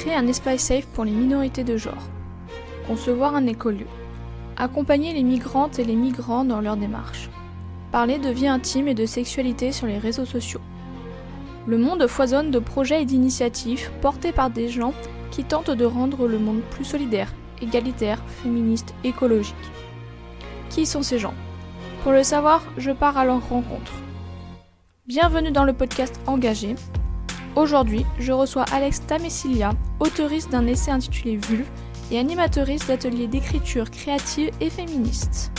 Créer un espace safe pour les minorités de genre. Concevoir un écolieu. Accompagner les migrantes et les migrants dans leur démarche. Parler de vie intime et de sexualité sur les réseaux sociaux. Le monde foisonne de projets et d'initiatives portés par des gens qui tentent de rendre le monde plus solidaire, égalitaire, féministe, écologique. Qui sont ces gens ? Pour le savoir, je pars à leur rencontre. Bienvenue dans le podcast Engagé. Aujourd'hui, je reçois Alex Tamessilia, auteuriste d'un essai intitulé Vulve et animatrice d'ateliers d'écriture créative et féministe.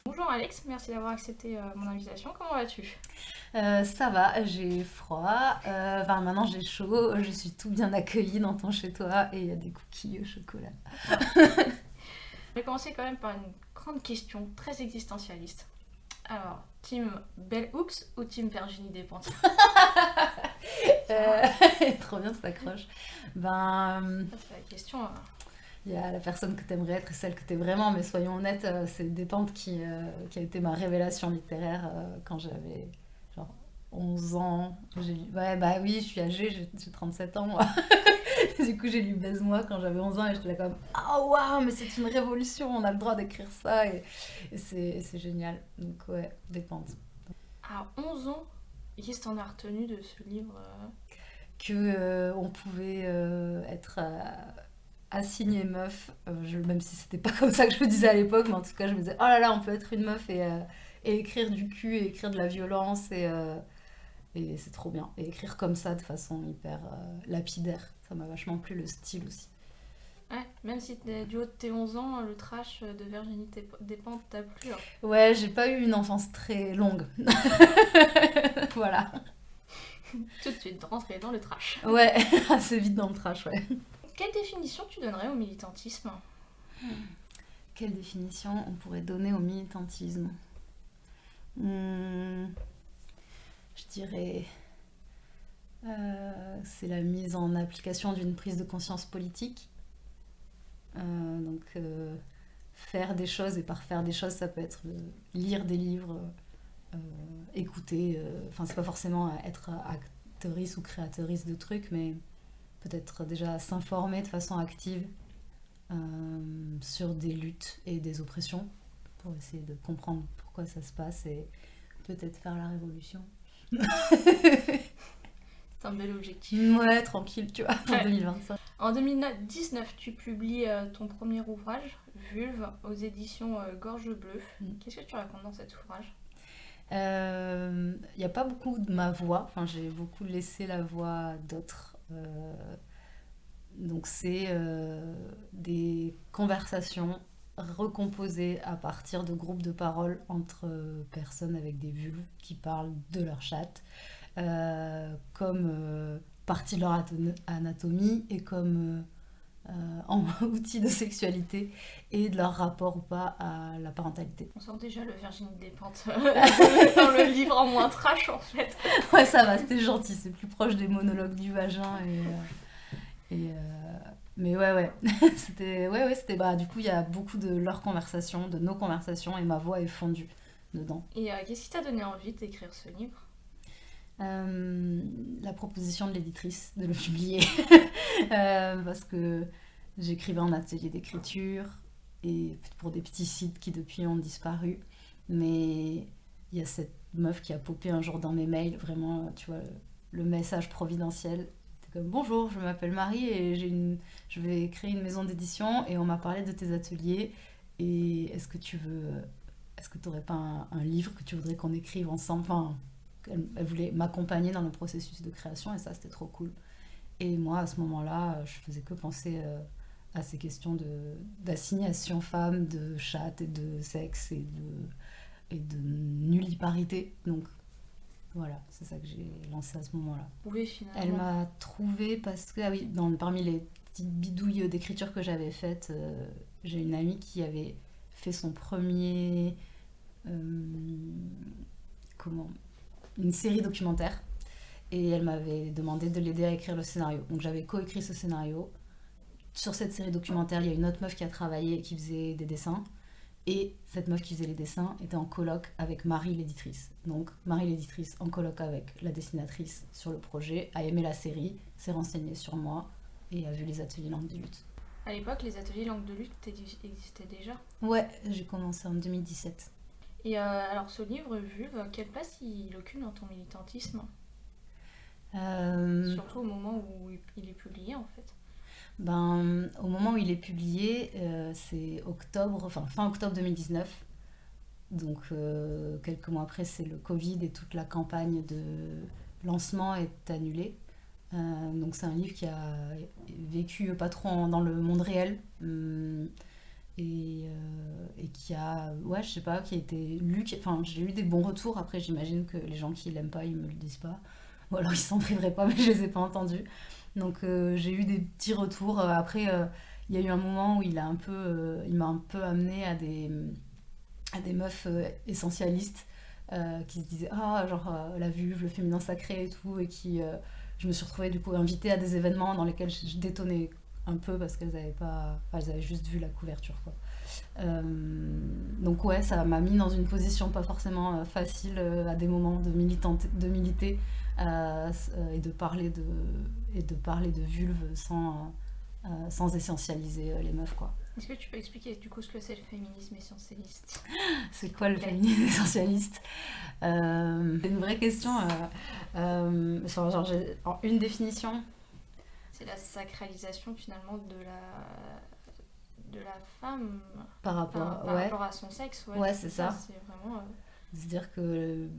Bonjour Alex, merci d'avoir accepté mon invitation. Comment vas-tu ? Ça va, j'ai froid, maintenant j'ai chaud, je suis tout bien accueillie dans ton chez toi et il y a des cookies au chocolat. Je vais commencer quand même par une grande question très existentialiste. Alors, team Bell Hooks ou team Virginie Despentes ? Trop bien cette accroche. C'est la question. Il y a la personne que t'aimerais être et celle que t'es vraiment, mais soyons honnêtes, c'est Despentes qui a été ma révélation littéraire quand j'avais genre 11 ans. Oui, je suis âgée, j'ai 37 ans moi. Du coup, j'ai lu Baise-moi quand j'avais 11 ans et j'étais là comme « Oh waouh, mais c'est une révolution, on a le droit d'écrire ça !» et c'est génial. Donc ouais, Despentes. À 11 ans, qu'est-ce que t'en as retenu de ce livre ? Que on pouvait être assignée meuf, même si c'était pas comme ça que je me disais à l'époque, mais en tout cas, je me disais « Oh là là, on peut être une meuf et écrire du cul et écrire de la violence et c'est trop bien. » Et écrire comme ça de façon hyper lapidaire. Ça m'a vachement plu, le style aussi. Ouais, même si du haut de tes 11 ans, le trash de Virginie Despentes t'a plu. Hein. Ouais, j'ai pas eu une enfance très longue. Voilà. Tout de suite, rentrer dans le trash. Ouais, assez vite dans le trash, ouais. Quelle définition tu donnerais au militantisme ? Quelle définition on pourrait donner au militantisme ? Je dirais... c'est la mise en application d'une prise de conscience politique. Faire des choses, et par faire des choses, ça peut être lire des livres, écouter, c'est pas forcément être actrice ou créatrice de trucs, mais peut-être déjà s'informer de façon active sur des luttes et des oppressions pour essayer de comprendre pourquoi ça se passe et peut-être faire la révolution. C'est un bel objectif. Ouais, tranquille, tu vois, pour 2025. En 2019, tu publies ton premier ouvrage, Vulve, aux éditions Gorge Bleue. Qu'est-ce que tu racontes dans cet ouvrage ? Il n'y a pas beaucoup de ma voix, j'ai beaucoup laissé la voix d'autres. Donc c'est des conversations recomposées à partir de groupes de parole entre personnes avec des vulves qui parlent de leur chatte. Comme partie de leur anatomie et comme en outil de sexualité et de leur rapport ou pas à la parentalité. On sent déjà le Virginie Despentes dans le livre en moins trash en fait. Ouais, ça va, c'était gentil, c'est plus proche des monologues du vagin mais ouais. c'était du coup il y a beaucoup de leurs conversations, de nos conversations et ma voix est fondue dedans. Et qu'est-ce qui t'a donné envie d'écrire ce livre ? La proposition de l'éditrice de le publier parce que j'écrivais en atelier d'écriture et pour des petits sites qui depuis ont disparu, mais il y a cette meuf qui a popé un jour dans mes mails, vraiment tu vois le message providentiel, c'est comme bonjour, je m'appelle Marie et je vais créer une maison d'édition et on m'a parlé de tes ateliers et est-ce que tu aurais pas un livre que tu voudrais qu'on écrive ensemble, elle voulait m'accompagner dans le processus de création et ça c'était trop cool. Et moi à ce moment-là je faisais que penser à ces questions d'assignation femme, de chatte et de sexe et de nulliparité. Donc voilà, c'est ça que j'ai lancé à ce moment-là. Oui, finalement. Elle m'a trouvée parce que parmi les petites bidouilles d'écriture que j'avais faites, j'ai une amie qui avait fait son premier une série documentaire et elle m'avait demandé de l'aider à écrire le scénario. Donc j'avais coécrit ce scénario. Sur cette série documentaire, il y a une autre meuf qui a travaillé et qui faisait des dessins Et cette meuf qui faisait les dessins était en coloc avec Marie l'éditrice. Donc Marie l'éditrice en coloc avec la dessinatrice sur le projet, a aimé la série, s'est renseignée sur moi et a vu les ateliers langue de lutte. À l'époque, les ateliers langue de lutte existaient déjà. Ouais, j'ai commencé en 2017. Et alors ce livre, Vulve, quelle place il occupe dans ton militantisme ? Surtout au moment où il est publié en fait. Au moment où il est publié, c'est fin octobre 2019. Donc quelques mois après, c'est le Covid et toute la campagne de lancement est annulée. Donc c'est un livre qui a vécu pas trop dans le monde réel et qui a, je sais pas, qui a été lu. J'ai eu des bons retours. Après, j'imagine que les gens qui l'aiment pas, ils me le disent pas. Ou alors ils s'en priveraient pas, mais je les ai pas entendus. Donc j'ai eu des petits retours. Après, il y a eu un moment où il m'a un peu amené à des meufs essentialistes qui se disaient la vulve, le féminin sacré et tout, et je me suis retrouvée du coup invitée à des événements dans lesquels je détonnais un peu parce qu'elles avaient juste vu la couverture, quoi. Donc ouais, ça m'a mis dans une position pas forcément facile à des moments de militer et de parler de vulve sans essentialiser les meufs, quoi. Est-ce que tu peux expliquer du coup ce que c'est le féminisme essentialiste ? C'est quoi le féminisme essentialiste ? C'est une vraie question. Une définition. C'est la sacralisation finalement de la femme par rapport à son sexe. Ouais, c'est ça. C'est vraiment... C'est-à-dire que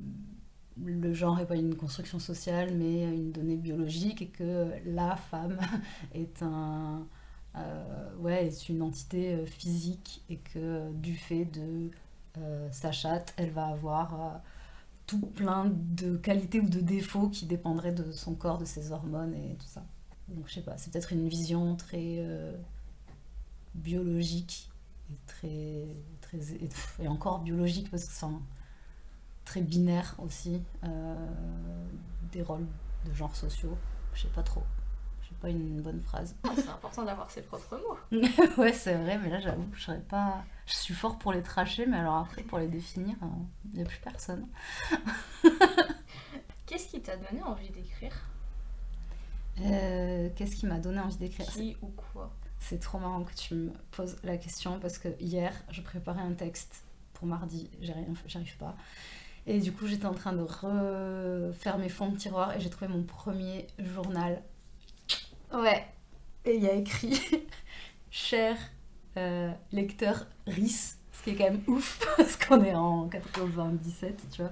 le genre n'est pas une construction sociale, mais une donnée biologique, et que la femme est est une entité physique, et que du fait de sa chatte, elle va avoir tout plein de qualités ou de défauts qui dépendraient de son corps, de ses hormones et tout ça. Donc je sais pas, c'est peut-être une vision très biologique et encore biologique parce que c'est très binaire aussi, des rôles de genres sociaux. Je sais pas trop. J'ai pas une bonne phrase. C'est important d'avoir ses propres mots. Ouais, c'est vrai, mais là j'avoue, je suis fort pour les tracher, mais alors après pour les définir, il n'y a plus personne. Qu'est-ce qui t'a donné envie d'écrire ? Qu'est-ce qui m'a donné envie d'écrire ? Qui ou quoi ? C'est trop marrant que tu me poses la question parce que hier, je préparais un texte pour mardi, j'arrive pas. Et du coup, j'étais en train de refaire mes fonds de tiroir et j'ai trouvé mon premier journal. Ouais. Et il y a écrit « Cher lecteur RIS », ce qui est quand même ouf parce qu'on est en 97, tu vois.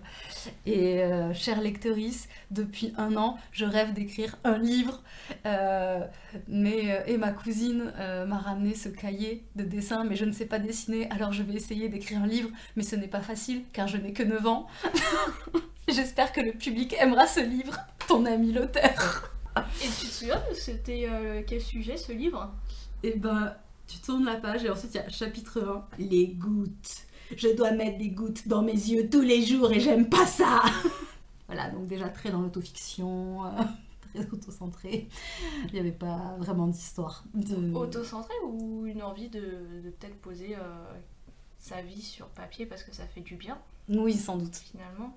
Et « Cher lectrice, depuis 1 an, je rêve d'écrire un livre. Et ma cousine m'a ramené ce cahier de dessin, mais je ne sais pas dessiner, alors je vais essayer d'écrire un livre, mais ce n'est pas facile car je n'ai que 9 ans. J'espère que le public aimera ce livre. Ton ami l'auteur. » Et tu te souviens de c'était quel sujet ce livre ? Et ben, tu tournes la page et ensuite il y a chapitre 1, les gouttes. Je dois mettre des gouttes dans mes yeux tous les jours et j'aime pas ça. Voilà, donc déjà très dans l'autofiction, très autocentré. Il n'y avait pas vraiment d'histoire. Autocentré ou une envie de peut-être poser sa vie sur papier parce que ça fait du bien ? Oui, sans doute. Finalement.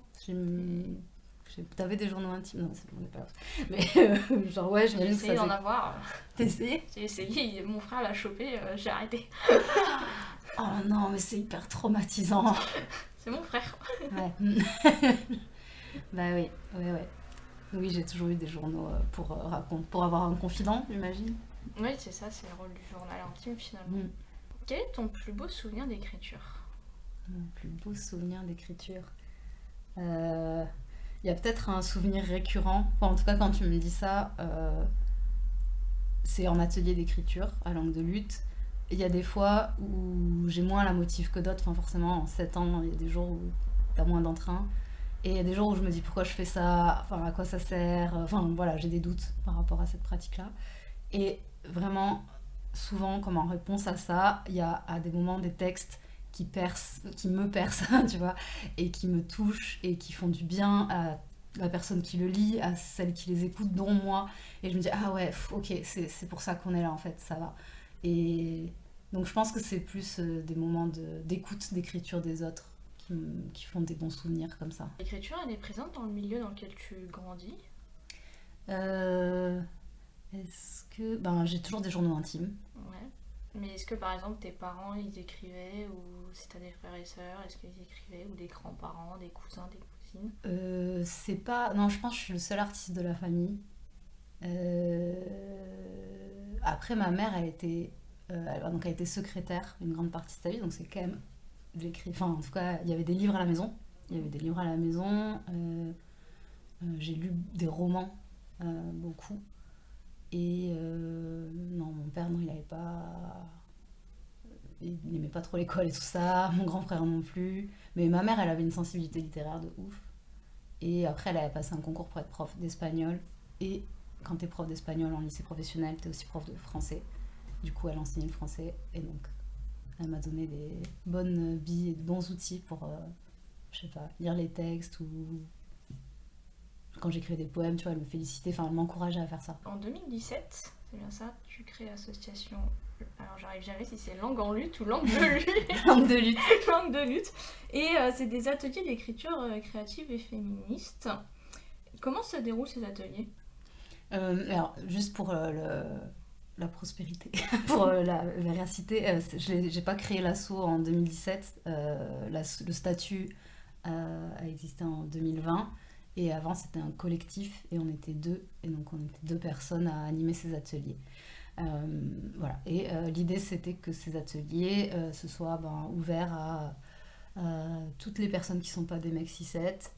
T'avais des journaux intimes? Non, c'est bon, pas grave. Mais genre, ouais, j'ai essayé d'en avoir. T'as essayé? J'ai essayé, mon frère l'a chopé, j'ai arrêté. Oh non, mais c'est hyper traumatisant. C'est mon frère. Ouais. Bah oui, ouais. Oui, j'ai toujours eu des journaux pour avoir un confident, j'imagine. Oui, c'est ça, c'est le rôle du journal intime finalement. Quel est ton plus beau souvenir d'écriture ? Mon plus beau souvenir d'écriture il y a peut-être un souvenir récurrent, en tout cas quand tu me dis ça, c'est en atelier d'écriture, à langue de lutte. Il y a des fois où j'ai moins la motive que d'autres, forcément en 7 ans, il y a des jours où t'as moins d'entrain. Et il y a des jours où je me dis pourquoi je fais ça, à quoi ça sert, voilà, j'ai des doutes par rapport à cette pratique-là. Et vraiment, souvent, comme en réponse à ça, il y a à des moments des textes qui me percent, tu vois, et qui me touchent et qui font du bien à la personne qui le lit, à celle qui les écoute, dont moi. Et je me dis, ah ouais, ok, c'est pour ça qu'on est là, en fait, ça va. Et Donc je pense que c'est plus des moments d'écoute, d'écriture des autres qui font des bons souvenirs comme ça. L'écriture, elle est présente dans le milieu dans lequel tu grandis? Euh, Est-ce que... Ben, j'ai toujours des journaux intimes. Ouais. Mais est-ce que par exemple tes parents ils écrivaient, ou si t'as des frères et sœurs, est-ce qu'ils écrivaient, ou des grands-parents, des cousins, des cousines? C'est pas... Non, je pense que je suis le seul artiste de la famille. Euh, Après, ma mère, elle était secrétaire une grande partie de sa vie, donc c'est quand même... J'écris... Enfin, en tout cas, il y avait des livres à la maison. Il y avait des livres à la maison. J'ai lu des romans, beaucoup. Et non, mon père, non, il avait pas... Il n'aimait pas trop l'école et tout ça. Mon grand frère non plus. Mais ma mère, elle avait une sensibilité littéraire de ouf. Et après, elle a passé un concours pour être prof d'espagnol. Et quand t'es prof d'espagnol en lycée professionnel, t'es aussi prof de français. Du coup, elle enseignait le français. Et donc, elle m'a donné des bonnes billes et de bons outils pour, je sais pas, lire les textes ou quand j'écrivais des poèmes, tu vois, elle me félicitait, enfin, elle m'encourageait à faire ça. En 2017, c'est bien ça, tu crées l'association. Alors j'arrive jamais si c'est langue en lutte ou langue de lutte. Langue de lutte. Langue de lutte. Et c'est des ateliers d'écriture créative et féministe. Comment se déroulent ces ateliers? Alors, juste pour la prospérité, pour la véracité, j'ai pas créé l'asso en 2017. Le statut a existé en 2020. Et avant, c'était un collectif et on était deux. Et donc, on était deux personnes à animer ces ateliers. Voilà. Et l'idée, c'était que ces ateliers se soient ouverts à toutes les personnes qui ne sont pas des mecs 6-7,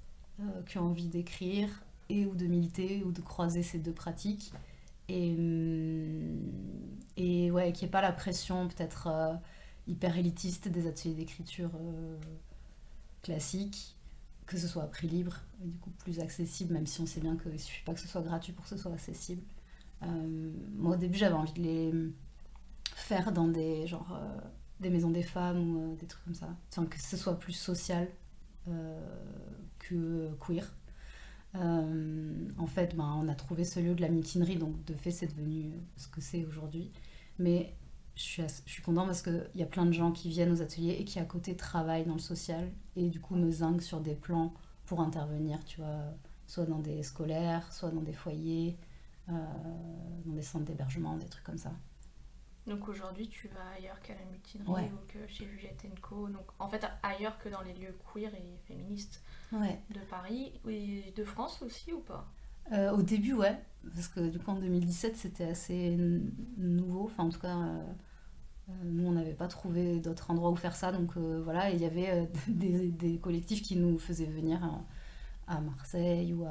qui ont envie d'écrire ou de militer ou de croiser ces deux pratiques. Et ouais, qu'il n'y ait pas la pression peut-être hyper élitiste des ateliers d'écriture classiques, que ce soit à prix libre, et du coup plus accessible, même si on sait bien qu'il ne suffit pas que ce soit gratuit pour que ce soit accessible. Moi au début j'avais envie de les faire dans des maisons des femmes ou des trucs comme ça, enfin, que ce soit plus social que queer. En fait, on a trouvé ce lieu de la mutinerie, donc de fait c'est devenu ce que c'est aujourd'hui. Mais je suis contente parce qu'il y a plein de gens qui viennent aux ateliers et qui à côté travaillent dans le social et du coup me zinguent sur des plans pour intervenir, tu vois, soit dans des scolaires, soit dans des foyers, dans des centres d'hébergement, des trucs comme ça. Donc aujourd'hui tu vas ailleurs qu'à la mutinerie, Ouais. ou que chez Juliette Co. Donc en fait ailleurs que dans les lieux queer et féministes Ouais. de Paris et de France aussi, ou pas? Au début, ouais, parce que du coup en 2017 c'était assez nouveau, enfin en tout cas nous on n'avait pas trouvé d'autres endroits où faire ça, donc voilà, et il y avait des collectifs qui nous faisaient venir à Marseille ou où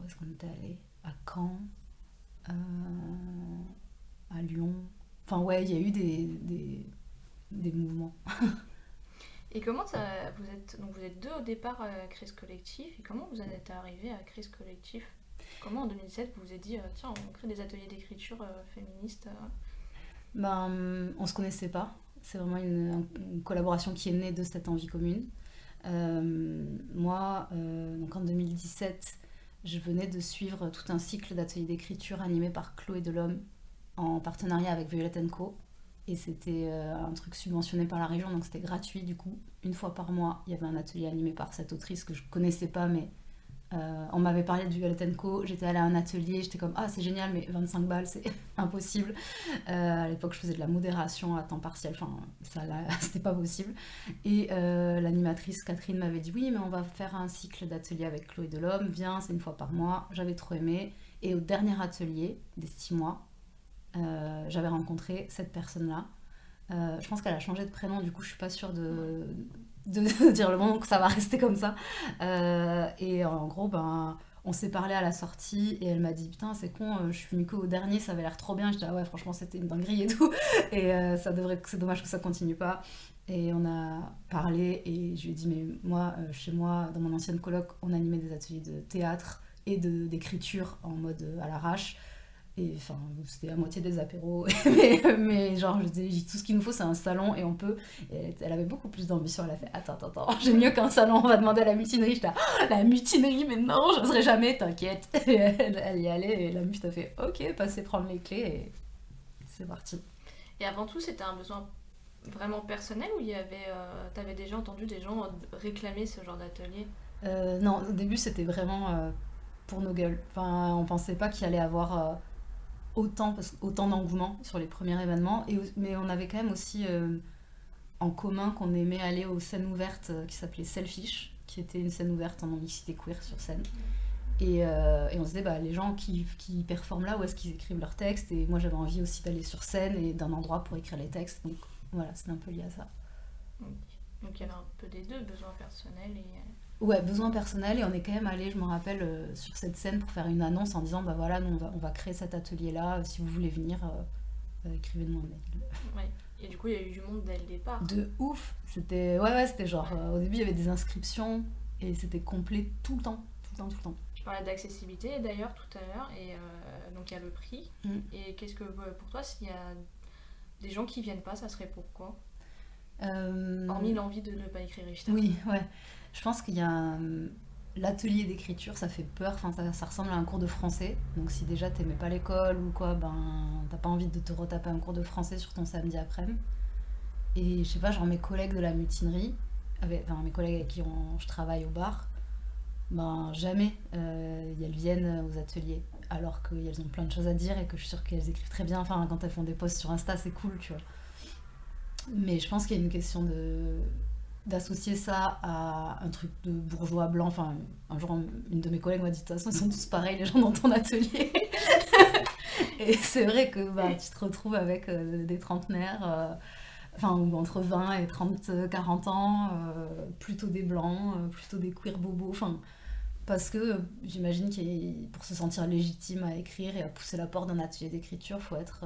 est-ce qu'on était allé? À Caen, euh, à Lyon, enfin ouais, il y a eu des mouvements. Et comment vous êtes deux au départ à créer ce collectif, et comment vous en êtes arrivé à créer ce collectif? Comment en 2017 vous vous êtes dit tiens, on crée des ateliers d'écriture féministes? On se connaissait pas, c'est vraiment une collaboration qui est née de cette envie commune. Moi, donc en 2017, je venais de suivre tout un cycle d'ateliers d'écriture animé par Chloé Delhomme en partenariat avec Violette Co. Et c'était un truc subventionné par la région, donc c'était gratuit du coup. Une fois par mois, il y avait un atelier animé par cette autrice que je connaissais pas, mais on m'avait parlé de Violette Co. J'étais allée à un atelier, j'étais comme ah c'est génial, mais 25 balles c'est impossible. À l'époque je faisais de la modération à temps partiel, enfin c'était pas possible. Et l'animatrice Catherine m'avait dit oui mais on va faire un cycle d'ateliers avec Chloé Delhomme, viens, c'est une fois par mois. J'avais trop aimé. Et au dernier atelier des 6 mois, j'avais rencontré cette personne-là. Je pense qu'elle a changé de prénom, du coup je suis pas sûre de dire le nom, donc ça va rester comme ça. Et en gros, on s'est parlé à la sortie et elle m'a dit putain c'est con, je suis venue qu'au dernier, ça avait l'air trop bien. Je dis ah ouais franchement c'était une dinguerie et tout. Et c'est dommage que ça continue pas. Et on a parlé et je lui ai dit mais moi chez moi dans mon ancienne coloc on animait des ateliers de théâtre et d'écriture en mode à l'arrache. Et enfin, c'était à moitié des apéros, mais genre, je dis, tout ce qu'il nous faut, c'est un salon et on peut. Et elle avait beaucoup plus d'ambition. Elle a fait attends, j'ai mieux qu'un salon, on va demander à la mutinerie. J'étais la mutinerie, mais non, je n'oserais jamais, t'inquiète. Et elle y allait et la mute a fait ok, passez prendre les clés et c'est parti. Et avant tout, c'était un besoin vraiment personnel ou il y avait, t'avais déjà entendu des gens réclamer ce genre d'atelier? Non, au début c'était vraiment pour nos gueules. Enfin, on pensait pas qu'il allait avoir autant d'engouement sur les premiers événements, mais on avait quand même aussi en commun qu'on aimait aller aux scènes ouvertes qui s'appelait Selfish, qui était une scène ouverte en non-mixité queer sur scène. Et on se disait, bah, les gens qui performent là, où est-ce qu'ils écrivent leurs textes? Et moi j'avais envie aussi d'aller sur scène et d'un endroit pour écrire les textes. Donc voilà, c'était un peu lié à ça. Donc il y avait un peu des deux, besoins personnels et... Ouais, besoin personnel, et on est quand même allé, je me rappelle, sur cette scène pour faire une annonce en disant, bah voilà, nous on va créer cet atelier-là, si vous voulez venir, écrivez-nous un mail. Ouais. Et du coup, il y a eu du monde dès le départ. De ouf! Ouais, c'était genre, au début il y avait des inscriptions, et c'était complet tout le temps, tout le temps, tout le temps. Tu parlais d'accessibilité d'ailleurs tout à l'heure, et donc il y a le prix. Et qu'est-ce que pour toi, s'il y a des gens qui viennent pas, ça serait pourquoi? Hormis l'envie de ne pas écrire évidemment. Oui, ouais. Je pense qu'il y a l'atelier d'écriture, ça fait peur. Enfin, ça ressemble à un cours de français. Donc si déjà t'aimais pas l'école ou quoi, ben t'as pas envie de te retaper un cours de français sur ton samedi après-midi. Et je sais pas, genre mes collègues de la mutinerie, enfin mes collègues avec qui je travaille au bar, ben jamais elles viennent aux ateliers. Alors qu'elles ont plein de choses à dire et que je suis sûre qu'elles écrivent très bien. Enfin, quand elles font des posts sur Insta, c'est cool, tu vois. Mais je pense qu'il y a une question d'associer ça à un truc de bourgeois blanc. Enfin, un jour, une de mes collègues m'a dit, de toute façon, ils sont tous pareils, les gens dans ton atelier. Et c'est vrai que bah, tu te retrouves avec des trentenaires, enfin, ou entre 20 et 30, 40 ans, plutôt des blancs, plutôt des queer bobos. Enfin, parce que j'imagine que pour se sentir légitime à écrire et à pousser la porte d'un atelier d'écriture, il faut être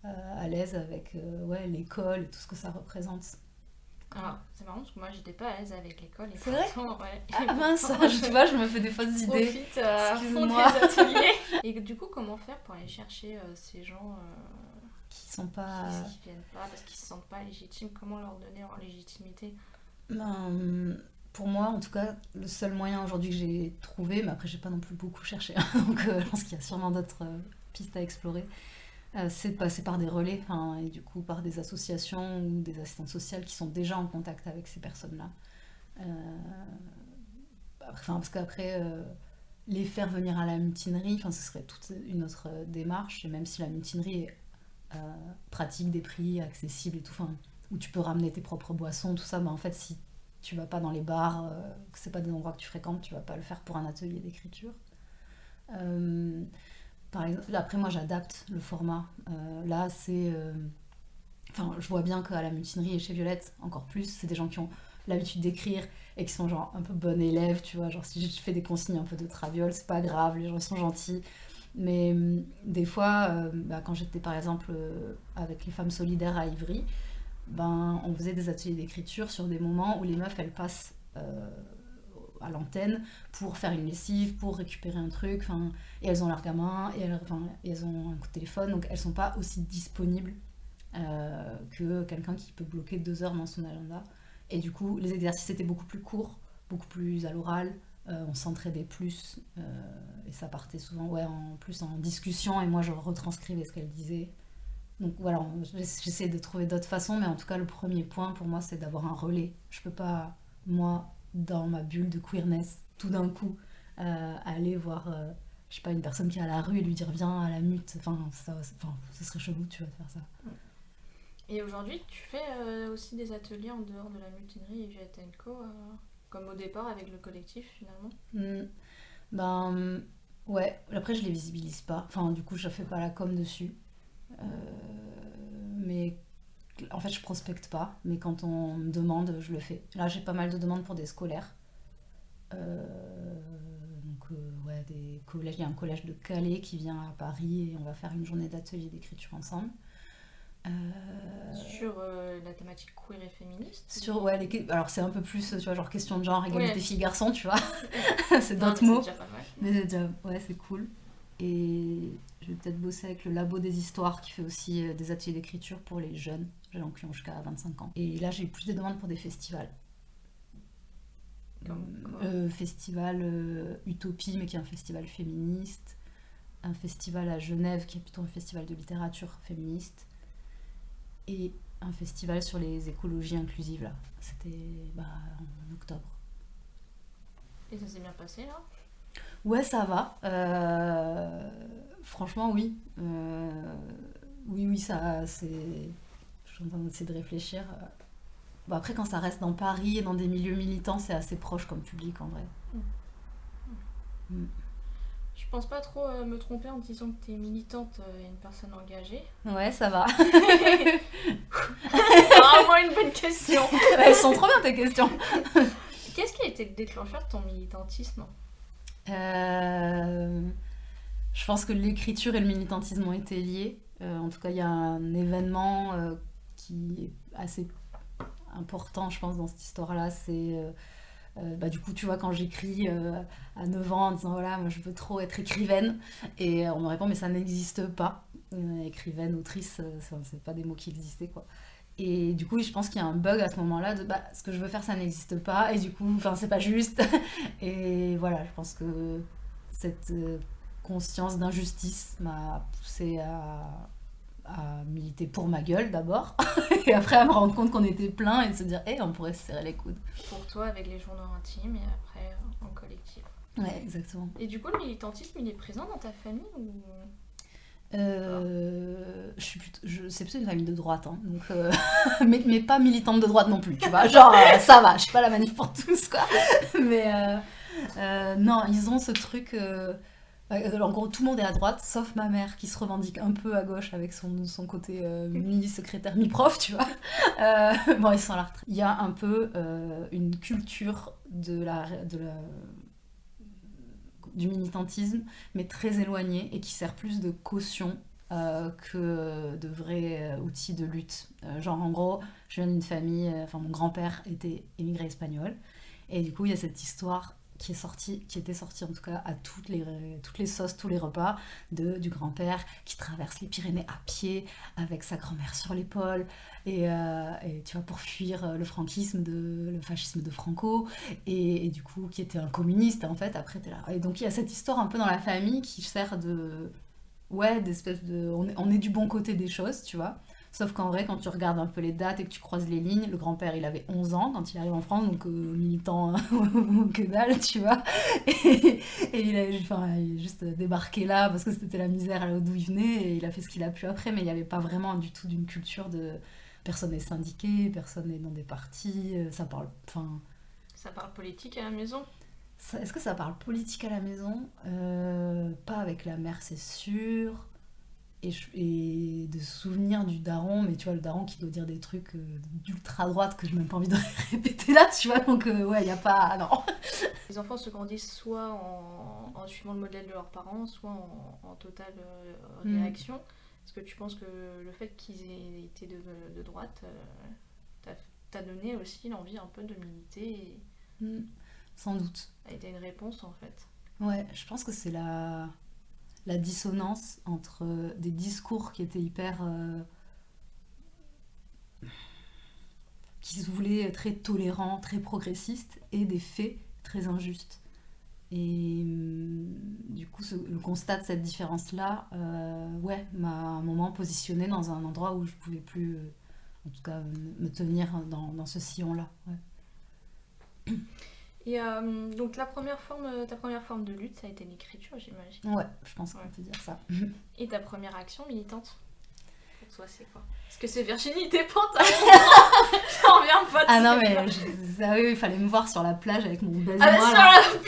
à l'aise avec ouais, l'école et tout ce que ça représente. Alors, c'est marrant parce que moi j'étais pas à l'aise avec l'école. C'est vrai? Ouais. Ah mince, tu vois, je me fais des fausses idées. Profite à fond des Excuse-moi. ateliers. Et du coup, comment faire pour aller chercher ces gens Qui sont pas. qui viennent pas parce qu'ils se sentent pas légitimes? Comment leur donner leur légitimité? Ben, pour moi, en tout cas, le seul moyen aujourd'hui que j'ai trouvé, mais après j'ai pas non plus beaucoup cherché, donc je pense qu'il y a sûrement d'autres pistes à explorer, c'est de passer par des relais, hein, et du coup par des associations ou des assistantes sociales qui sont déjà en contact avec ces personnes-là. Parce qu'après, les faire venir à la mutinerie, ce serait toute une autre démarche, et même si la mutinerie est pratique, des prix accessibles et tout, où tu peux ramener tes propres boissons, tout ça, en fait, si tu vas pas dans les bars, que c'est pas des endroits que tu fréquentes, tu vas pas le faire pour un atelier d'écriture. Par exemple, après moi j'adapte le format. Là c'est, je vois bien qu'à la mutinerie et chez Violette encore plus, c'est des gens qui ont l'habitude d'écrire et qui sont genre un peu bonnes élèves, tu vois. Genre si je fais des consignes un peu de traviole, c'est pas grave, les gens sont gentils. Mais des fois, quand j'étais par exemple avec les femmes solidaires à Ivry, on faisait des ateliers d'écriture sur des moments où les meufs elles passent à l'antenne pour faire une lessive, pour récupérer un truc, et elles ont leur gamin, et elles ont un coup de téléphone, donc elles sont pas aussi disponibles que quelqu'un qui peut bloquer 2 heures dans son agenda. Et du coup, les exercices étaient beaucoup plus courts, beaucoup plus à l'oral, on s'entraidait plus, et ça partait souvent plus en discussion, et moi je retranscrivais ce qu'elle disait. Donc voilà, j'essaie de trouver d'autres façons, mais en tout cas le premier point pour moi c'est d'avoir un relais. Je peux pas, moi, dans ma bulle de queerness, tout d'un coup aller voir, je sais pas, une personne qui est à la rue et lui dire viens à la mute, ce serait chelou, tu vois, de faire ça. Et aujourd'hui, tu fais aussi des ateliers en dehors de la mutinerie et Violette & Co, comme au départ avec le collectif finalement? Ouais, après je les visibilise pas, du coup je fais pas la com dessus. Mais en fait je prospecte pas, mais quand on me demande je le fais. Là j'ai pas mal de demandes pour des scolaires, ouais, des collèges. Il y a un collège de Calais qui vient à Paris et on va faire une journée d'atelier d'écriture ensemble. Sur la thématique queer et féministe? Alors c'est un peu plus, tu vois, genre question de genre, égalité Ouais. filles-garçons, tu vois. C'est Non, d'autres mais mots. c'est déjà pas mal. Mais c'est déjà, ouais, c'est cool. Et je vais peut-être bosser avec le Labo des Histoires qui fait aussi des ateliers d'écriture pour les jeunes qui ont jusqu'à 25 ans. Et là j'ai plus des demandes pour des festivals. Festival Utopie, mais qui est un festival féministe. Un festival à Genève qui est plutôt un festival de littérature féministe. et un festival sur les écologies inclusives là. C'était en octobre. Et ça s'est bien passé là? Ouais, ça va. Franchement, oui. Oui, ça, c'est. Je suis en train d'essayer de réfléchir. Bon, après, quand ça reste dans Paris et dans des milieux militants, c'est assez proche comme public en vrai. Mm. Je pense pas trop me tromper en disant que tu es militante et une personne engagée. Ouais, ça va. Vraiment une bonne question. Elles sont trop bien tes questions. Qu'est-ce qui a été le déclencheur de ton militantisme? Je pense que l'écriture et le militantisme ont été liés. En tout cas, il y a un événement qui est assez important, je pense, dans cette histoire-là. C'est du coup, tu vois, quand j'écris à 9 ans en disant voilà, moi je veux trop être écrivaine, et on me répond mais ça n'existe pas. Écrivaine, autrice, c'est pas des mots qui existaient quoi. Et du coup, je pense qu'il y a un bug à ce moment-là de ce que je veux faire ça n'existe pas, et du coup, c'est pas juste. Et voilà, je pense que cette conscience d'injustice m'a poussée à militer pour ma gueule d'abord, et après à me rendre compte qu'on était plein et de se dire on pourrait se serrer les coudes. Pour toi, avec les journaux intimes et après en collectif. Ouais, exactement. Et du coup, le militantisme, il est présent dans ta famille ou... C'est plutôt une famille de droite, hein, donc, mais pas militante de droite non plus, tu vois. Genre, ça va, je suis pas la manif pour tous, quoi. Mais non, ils ont ce truc. En gros, tout le monde est à droite, sauf ma mère qui se revendique un peu à gauche avec son côté mi-secrétaire, mi-prof, tu vois. Bon, ils sont à la retraite. Il y a un peu une culture du militantisme, mais très éloignée et qui sert plus de caution que de vrais outils de lutte. Genre, en gros, je viens d'une famille, mon grand-père était émigré espagnol, et du coup, il y a cette histoire qui était sortie en tout cas à toutes les sauces, tous les repas, du grand-père qui traverse les Pyrénées à pied avec sa grand-mère sur l'épaule, et tu vois, pour fuir le fascisme de Franco, et du coup qui était un communiste en fait, après t'es là. Et donc il y a cette histoire un peu dans la famille qui sert d'espèce de... On est du bon côté des choses, tu vois. Sauf qu'en vrai, quand tu regardes un peu les dates et que tu croises les lignes, le grand-père, il avait 11 ans quand il arrive en France, donc militant que dalle, tu vois. Et il a juste débarqué là parce que c'était la misère là d'où il venait, et il a fait ce qu'il a pu après, mais il n'y avait pas vraiment du tout d'une culture de... Personne n'est syndiqué, personne n'est dans des partis, ça parle... Ça parle politique à la maison? Est-ce que ça parle politique à la maison? Pas avec la mère, c'est sûr. Et de souvenirs du daron, mais tu vois, le daron qui doit dire des trucs d'ultra droite que je n'ai même pas envie de répéter là, tu vois, donc ouais, il n'y a pas... Non. Les enfants se grandissent soit en suivant le modèle de leurs parents, soit en totale réaction. Est-ce que tu penses que le fait qu'ils aient été de droite t'a donné aussi l'envie un peu de militer Sans doute. A été une réponse en fait? Ouais, je pense que c'est la dissonance entre des discours qui étaient hyper... qui se voulaient très tolérants, très progressistes, et des faits très injustes. Et du coup, le constat de cette différence-là, m'a à un moment positionnée dans un endroit où je pouvais plus, en tout cas, me tenir dans ce sillon-là. Ouais. Et donc ta première forme de lutte, ça a été l'écriture, j'imagine. Ouais, je pense qu'on peut dire ça. Et ta première action militante, pour toi, c'est quoi? Est-ce que c'est Virginie Despentes? J'en reviens pas. Ah non, mais il fallait me voir sur la plage avec mon baise-moi.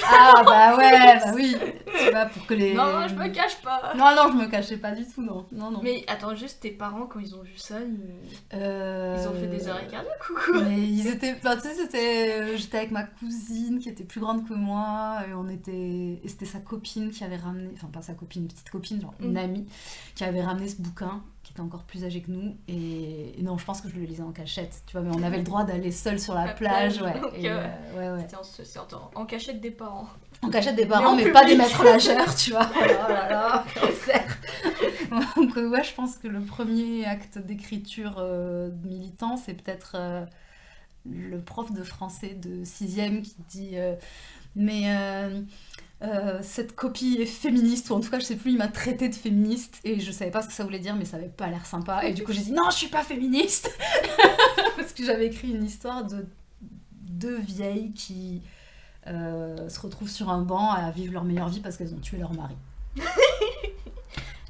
Ah bah ouais, bah oui. Tu vois, pour que les... Non, je me cache pas. Non, je me cachais pas du tout, non. Mais attends, juste tes parents, quand ils ont vu ça, ils ont fait des arrêts cardiaques ou quoi? Mais ils étaient... tu sais, j'étais avec ma cousine qui était plus grande que moi, et c'était sa copine qui avait ramené... Enfin, pas sa copine, une petite copine, genre une amie, qui avait ramené ce bouquin, qui était encore plus âgée que nous, et non, je pense que je le lisais en cachette, tu vois, mais on avait le droit d'aller seul sur la plage, ouais. Donc, ouais. C'était en cachette des parents. En cachette des parents, mais pas des maîtres nageurs, tu vois. Oh là là, donc ouais, je pense que le premier acte d'écriture militant, c'est peut-être le prof de français de 6e qui dit mais cette copie est féministe, ou en tout cas je sais plus, il m'a traité de féministe et je savais pas ce que ça voulait dire, mais ça avait pas l'air sympa, et du coup j'ai dit non, je suis pas féministe. Parce que j'avais écrit une histoire de deux vieilles qui se retrouvent sur un banc à vivre leur meilleure vie parce qu'elles ont tué leur mari.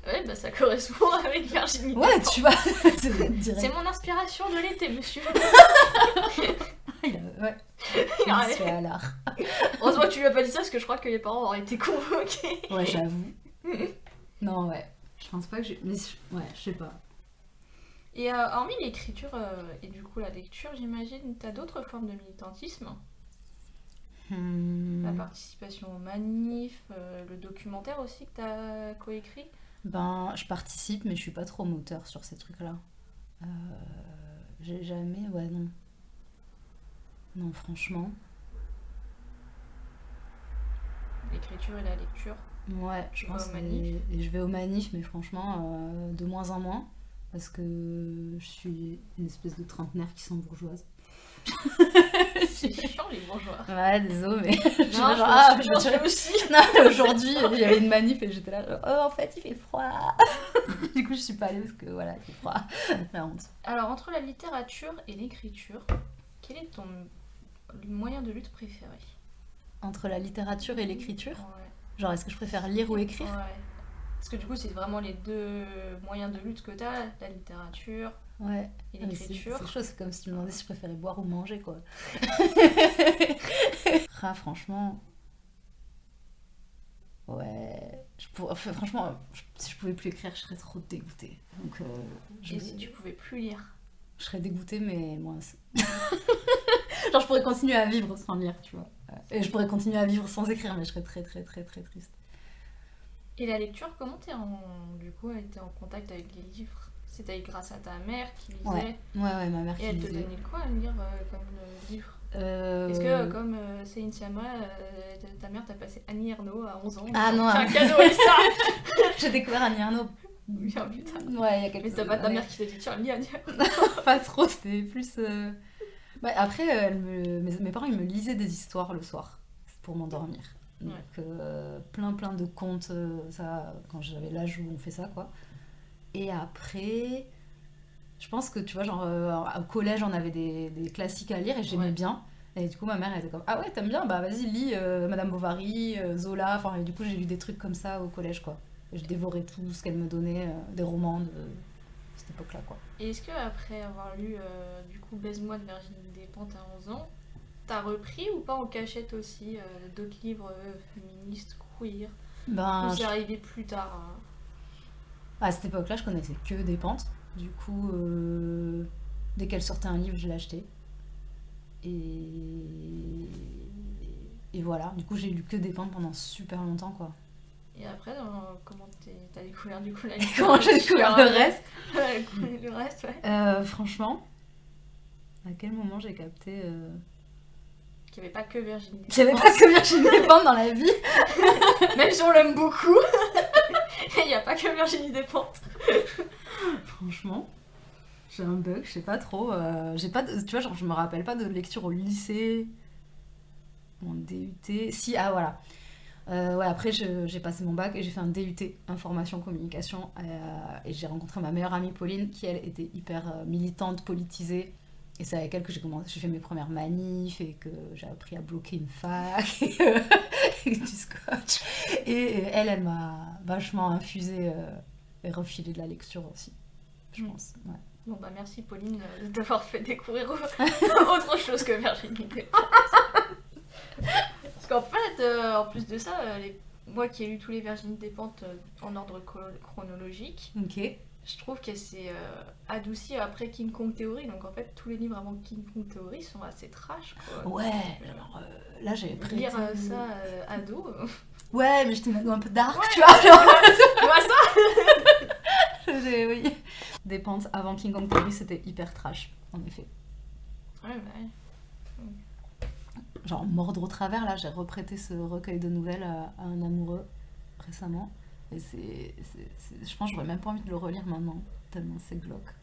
Ouais, bah ça correspond avec Virginie. Ouais, tu vois, c'est direct. C'est mon inspiration de l'été, monsieur. Ouais, il se fait à l'art. Heureusement que tu lui as pas dit ça parce que je crois que les parents auraient été convoqués. Ouais, j'avoue. Non, ouais, je pense pas que j'ai... Mais ouais, je sais pas. Et hormis l'écriture et du coup la lecture, j'imagine, t'as d'autres formes de militantisme? La participation aux manifs, le documentaire aussi que t'as coécrit? Ben, je participe, mais je suis pas trop moteur sur ces trucs-là. J'ai jamais... Ouais, non. Non, franchement. L'écriture et la lecture. Ouais, je Tu vas pense aux que manifs? je vais aux manifs, mais franchement, de moins en moins. Parce que je suis une espèce de trentenaire qui sent bourgeoise. C'est chiant les bourgeois. Ouais, désolé, mais... Non, je fais aussi. Non, mais aujourd'hui, il y avait une manif et j'étais là, genre, oh, en fait, il fait froid. Du coup, je suis pas allée parce que, voilà, il fait froid. La honte. Alors, entre la littérature et l'écriture, quel est ton moyen de lutte préféré? Entre la littérature et l'écriture, Ouais. genre, est-ce que je préfère lire ou écrire? Ouais. Parce que du coup, c'est vraiment les deux moyens de lutte que t'as, la littérature Ouais. et Ah, mais l'écriture. c'est chaud, c'est comme si tu me demandais si je préférais boire ou manger, quoi. Ah, franchement... Ouais... Enfin, franchement, si je pouvais plus écrire, je serais trop dégoûtée. Donc, Et si tu pouvais plus lire? je serais dégoûtée, mais moi... Genre, je pourrais continuer à vivre sans lire, tu vois. Et je pourrais continuer à vivre sans écrire, mais je serais très, très, très, très triste. Et la lecture, comment du coup, elle était en contact avec les livres? C'était grâce à ta mère qui lisait? Ouais, ma mère Et qui elle te lisait. donnait quoi à lire comme livre? Est-ce que, comme Céline Sciamma, ta mère t'a passé Annie Ernaux à 11 ans? Ah non, Tiens, cadeau, et ça. J'ai découvert Annie Ernaux. Bien putain. Ouais, il y a quelques Mais t'as pas ta mère qui t'a dit tiens, lis Annie Ernaux? Pas trop, c'était plus... Bah, après, mes parents, ils me lisaient des histoires le soir pour m'endormir. Donc, plein de contes, ça, quand j'avais l'âge où on fait ça, quoi. Et après, je pense que, tu vois, genre, au collège, on avait des classiques à lire et j'aimais bien. Et du coup, ma mère, elle était comme, ah ouais, t'aimes bien? Bah vas-y, lis Madame Bovary, Zola. Enfin, et du coup, j'ai lu des trucs comme ça au collège, quoi. Et je dévorais tout ce qu'elle me donnait, des romans de cette époque-là, quoi. Et est-ce que après avoir lu du coup Baise-moi de Virginie Despentes à 11 ans, t'as repris ou pas en cachette aussi d'autres livres féministes, queer? Ben, Ou c'est arrivé plus tard? à cette époque-là, je connaissais que Despentes. Du coup, dès qu'elle sortait un livre, je l'achetais. Et voilà, du coup, j'ai lu que Despentes pendant super longtemps, quoi. Et après, comment t'as découvert du coup la Comment j'ai découvert le reste? Le reste, ouais. Franchement, à quel moment j'ai capté Qu'il n'y avait pas que Virginie qu'il n'y avait Despentes. pas que Virginie Despentes dans la vie? Même si on l'aime beaucoup, il n'y a pas que Virginie Despentes. Franchement, j'ai un bug, je sais pas trop. J'ai pas tu vois, genre, je me rappelle pas de lecture au lycée, mon DUT. Si, ah voilà. Ouais, après, j'ai passé mon bac et j'ai fait un DUT, information communication. Et j'ai rencontré ma meilleure amie Pauline, qui elle était hyper militante, politisée. Et c'est avec elle que j'ai fait mes premières manifs et que j'ai appris à bloquer une fac et du scotch. Et elle m'a vachement infusé et refilé de la lecture aussi, je pense. Ouais. Bon bah merci Pauline de t'avoir fait découvrir autre chose que Virginie Despentes. Parce qu'en fait, en plus de ça, moi qui ai lu tous les Virginie Despentes en ordre chronologique, Ok. je trouve qu'elle s'est adoucie après King Kong Theory. Donc en fait, tous les livres avant King Kong Theory sont assez trash, quoi. Ouais, alors là j'avais prêté... Lire ça ado. Ouais, mais j'étais un peu dark, Ouais, tu vois. Genre... Tu vois ça? Oui. Despentes avant King Kong Theory, c'était hyper trash, en effet. Ouais, bah ouais. Genre Mordre au travers, là, j'ai reprêté ce recueil de nouvelles à un amoureux récemment. Et je pense que j'aurais même pas envie de le relire maintenant, tellement c'est glauque.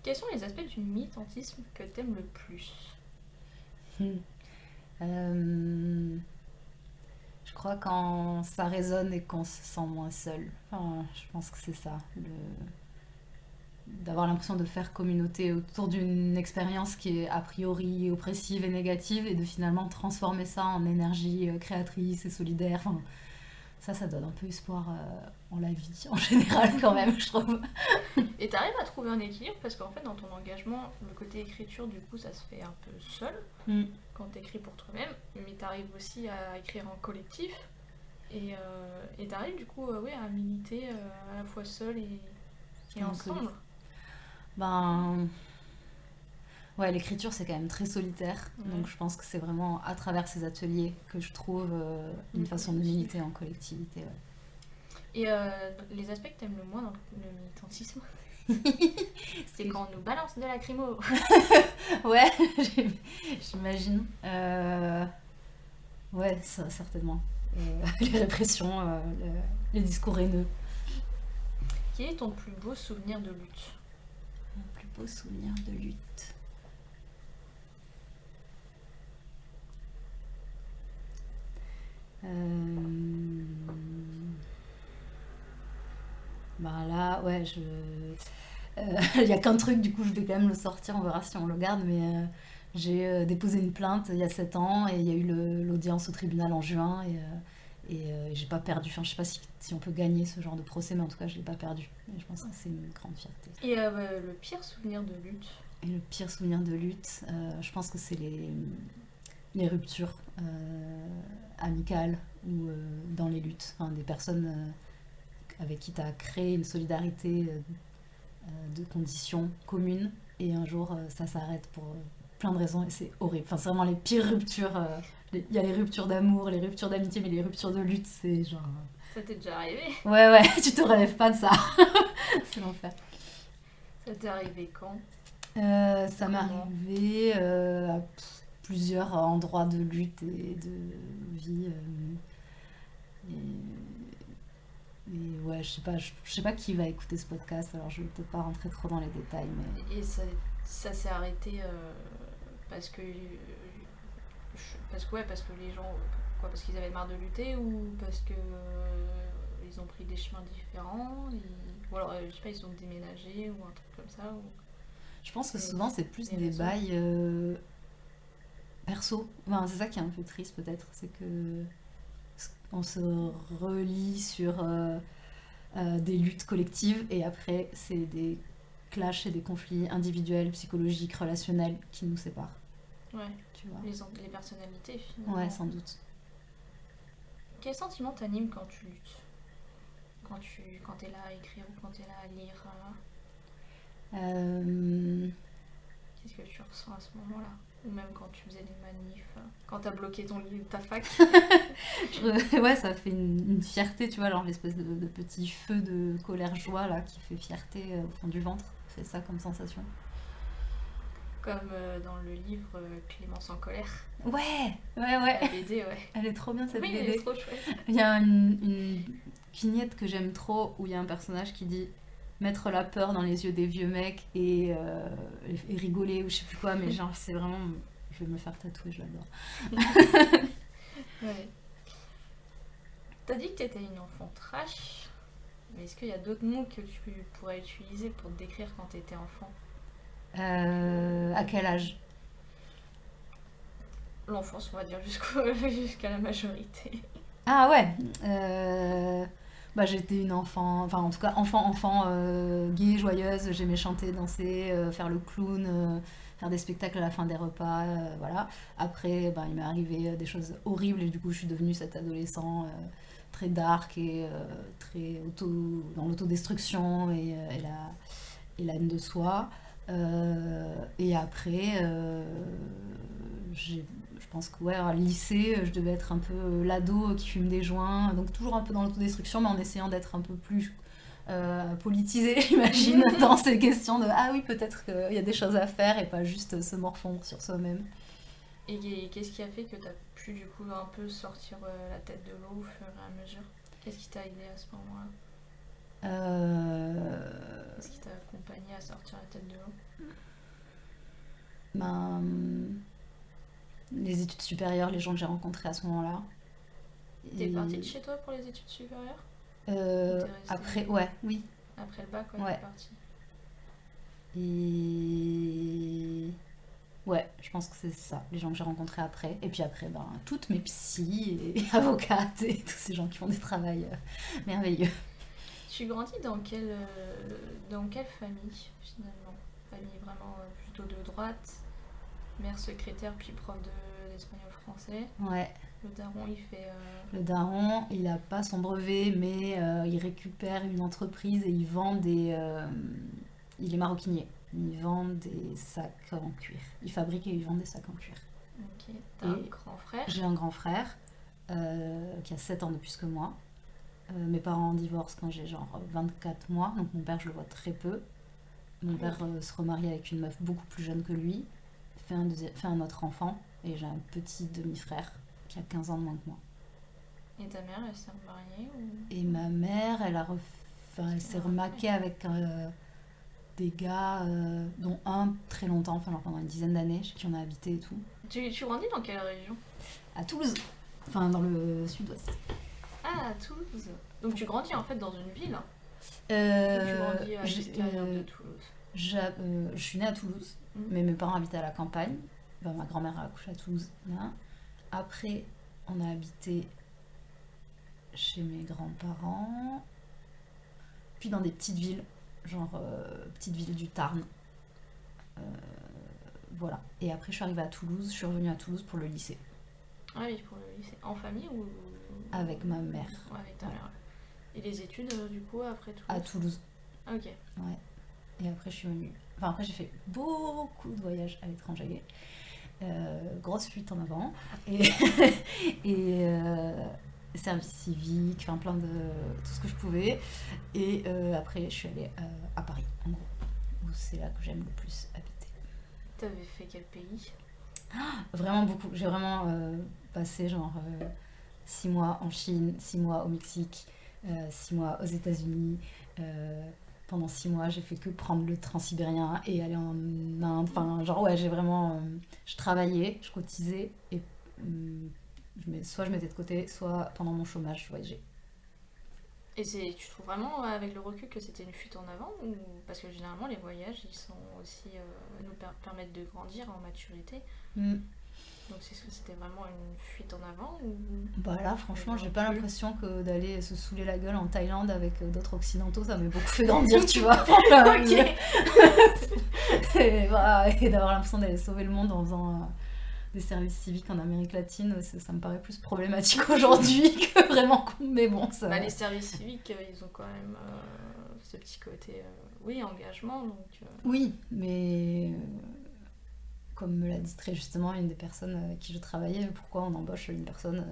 Quels sont les aspects du militantisme que t'aimes le plus? crois quand ça résonne et qu'on se sent moins seul. Enfin, je pense que c'est ça, d'avoir l'impression de faire communauté autour d'une expérience qui est a priori oppressive et négative et de finalement transformer ça en énergie créatrice et solidaire. Enfin, ça donne un peu espoir en la vie en général quand même, je trouve. Et t'arrives à trouver un équilibre parce qu'en fait dans ton engagement, le côté écriture du coup ça se fait un peu seul quand t'écris pour toi-même, mais t'arrives aussi à écrire en collectif et t'arrives du coup à militer à la fois seul et ensemble. Ben ouais, l'écriture c'est quand même très solitaire, donc je pense que c'est vraiment à travers ces ateliers que je trouve une façon de militer en collectivité. Ouais. Et les aspects que t'aimes le moins dans le militantisme, c'est quand on nous balance de la lacrymo. Ouais, j'imagine. Ouais, ça, certainement. Les répressions, les discours haineux. Quel est ton plus beau souvenir de lutte? Mon plus beau souvenir de lutte. Bah là, ouais, il y a qu'un truc, du coup, je vais quand même le sortir, on verra si on le garde, mais j'ai déposé une plainte il y a 7 ans et il y a eu l'audience au tribunal en juin et j'ai pas perdu. Enfin, je sais pas si on peut gagner ce genre de procès, mais en tout cas, je l'ai pas perdu. Et je pense que c'est une grande fierté. Et le pire souvenir de lutte? Et le pire souvenir de lutte, je pense que c'est les ruptures amicales ou dans les luttes. Enfin, des personnes avec qui tu as créé une solidarité de conditions communes et un jour ça s'arrête pour plein de raisons et c'est horrible. Enfin, c'est vraiment les pires ruptures. Il y a les ruptures d'amour, les ruptures d'amitié, mais les ruptures de lutte, c'est genre... Ça t'est déjà arrivé? Ouais, tu te relèves pas de ça. C'est l'enfer. Ça t'est arrivé quand? Ça m'est arrivé à plusieurs endroits de lutte et de vie. Et ouais, je sais pas qui va écouter ce podcast, alors je vais peut-être pas rentrer trop dans les détails, mais... Et ça s'est arrêté parce que parce que les gens parce qu'ils avaient marre de lutter ou parce que ils ont pris des chemins différents ou alors je sais pas, ils ont déménagé ou un truc comme ça ou... Je pense que souvent c'est plus des bails perso. Enfin, c'est ça qui est un peu triste peut-être, c'est que on se relie sur des luttes collectives et après c'est des clashs et des conflits individuels, psychologiques, relationnels qui nous séparent. Ouais, tu vois. Les personnalités finalement. Ouais, sans doute. Quel sentiment t'anime quand tu luttes? Quand t'es là à écrire ou quand t'es là à lire Qu'est-ce que tu ressens à ce moment-là? Ou même quand tu faisais des manifs, quand t'as bloqué ta fac? Ouais, ça fait une fierté, tu vois, genre l'espèce de petit feu de colère-joie là qui fait fierté au fond du ventre. C'est ça comme sensation. Comme dans le livre Clémence en colère. Ouais. La BD, ouais. Elle est trop bien cette BD. Elle est trop chouette. Il y a une vignette que j'aime trop où il y a un personnage qui dit mettre la peur dans les yeux des vieux mecs et rigoler ou je sais plus quoi, mais genre c'est vraiment... Je vais me faire tatouer, je l'adore. Ouais. T'as dit que t'étais une enfant trash, mais est-ce qu'il y a d'autres mots que tu pourrais utiliser pour te décrire quand t'étais enfant? À quel âge? L'enfance, on va dire, jusqu'à la majorité. Ah ouais. Bah, j'étais une enfant, enfin en tout cas enfant gaie, joyeuse, j'aimais chanter, danser, faire le clown, faire des spectacles à la fin des repas, voilà. Après, bah, il m'est arrivé des choses horribles et du coup je suis devenue cet adolescent très dark et très dans l'autodestruction et la haine de soi. Et après, je pense que ouais, à lycée, je devais être un peu l'ado qui fume des joints, donc toujours un peu dans l'autodestruction, mais en essayant d'être un peu plus politisée, j'imagine, dans ces questions de ah oui, peut-être qu'il y a des choses à faire et pas juste se morfondre sur soi-même. Et qu'est-ce qui a fait que t'as pu du coup un peu sortir la tête de l'eau au fur et à mesure? Qu'est-ce qui t'a aidé à ce moment-là? Qu'est-ce qui t'a accompagné à sortir la tête de l'eau? Ben, les études supérieures, les gens que j'ai rencontrés à ce moment-là. T'es partie de chez toi pour les études supérieures? Après, oui. Après le bac, Ouais. t'es partie. Et ouais, je pense que c'est ça, les gens que j'ai rencontrés après. Et puis après, toutes mes psys et avocates et tous ces gens qui font des travails merveilleux. Tu grandis dans quelle famille, finalement? Famille vraiment plutôt de droite, mère secrétaire puis prof d'espagnol français. Ouais, Le daron, il fait... le daron, il a pas son brevet, mais il récupère une entreprise et il vend il est maroquinier. Il vend des sacs en cuir. Il fabrique et il vend des sacs en cuir. Ok, t'as un grand frère. J'ai un grand frère qui a 7 ans de plus que moi. Mes parents divorcent quand j'ai genre 24 mois, donc mon père je le vois très peu. Mon père se remarie avec une meuf beaucoup plus jeune que lui, fait un autre enfant, et j'ai un petit demi-frère qui a 15 ans de moins que moi. Et ta mère, elle s'est remariée ou... Et ma mère, elle s'est remaquée avec des gars, dont un très longtemps, enfin genre pendant une dizaine d'années, chez qui on a habité et tout. Tu grandis dans quelle région? À Toulouse, enfin dans le sud-ouest. Ah, à Toulouse. Donc tu grandis en fait dans une ville. Ou tu grandis à l'extérieur de Toulouse. Je suis née à Toulouse, mais mes parents habitaient à la campagne. Ma grand-mère a accouché à Toulouse. Là. Après, on a habité chez mes grands-parents, puis dans des petites villes, genre petites villes du Tarn. Voilà. Et après, je suis arrivée à Toulouse. Je suis revenue à Toulouse pour le lycée. Ah oui, pour le lycée. En famille ou... Avec ma mère. Ouais, avec ta mère. Et les études, du coup, après Toulouse? À Toulouse. Ah, ok. Ouais. Et après, je suis venue. Enfin, après, j'ai fait beaucoup de voyages à l'étranger. Grosse fuite en avant. Et, service civique, enfin plein de. Tout ce que je pouvais. Et après, je suis allée à Paris, en gros. Où c'est là que j'aime le plus habiter. T'avais fait quel pays? Vraiment beaucoup. J'ai vraiment passé genre 6 mois en Chine, 6 mois au Mexique, 6 mois aux États-Unis. Pendant 6 mois, j'ai fait que prendre le transsibérien et aller en Inde. Enfin, genre, ouais, j'ai vraiment. Je travaillais, je cotisais et soit je mettais de côté, soit pendant mon chômage, je voyageais. Et tu trouves vraiment avec le recul que c'était une fuite en avant ou... Parce que généralement les voyages ils sont aussi nous permettent de grandir en maturité. Donc c'était vraiment une fuite en avant ou... Bah là franchement j'ai pas l'impression que d'aller se saouler la gueule en Thaïlande avec d'autres occidentaux ça m'a beaucoup fait grandir tu vois. et d'avoir l'impression d'aller sauver le monde en faisant des services civiques en Amérique latine, ça me paraît plus problématique aujourd'hui que vraiment con, mais bon ça... les services civiques ils ont quand même ce petit côté oui engagement donc oui mais comme me l'a dit très justement une des personnes avec qui je travaillais, pourquoi on embauche une personne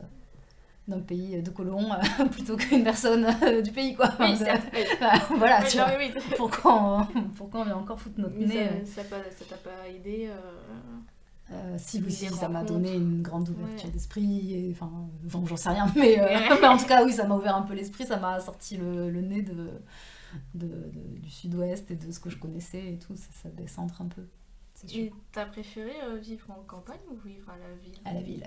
d'un pays de colons plutôt qu'une personne du pays quoi. Oui, voilà oui, tu vois, oui. pourquoi on vient encore foutre notre nez ça t'a pas aidé si ça m'a donné une grande ouverture d'esprit et, enfin j'en sais rien mais en tout cas oui ça m'a ouvert un peu l'esprit, ça m'a sorti le nez du sud-ouest et de ce que je connaissais et tout, ça descendre un peu. Et t'as préféré vivre en campagne ou vivre à la ville? À la ville.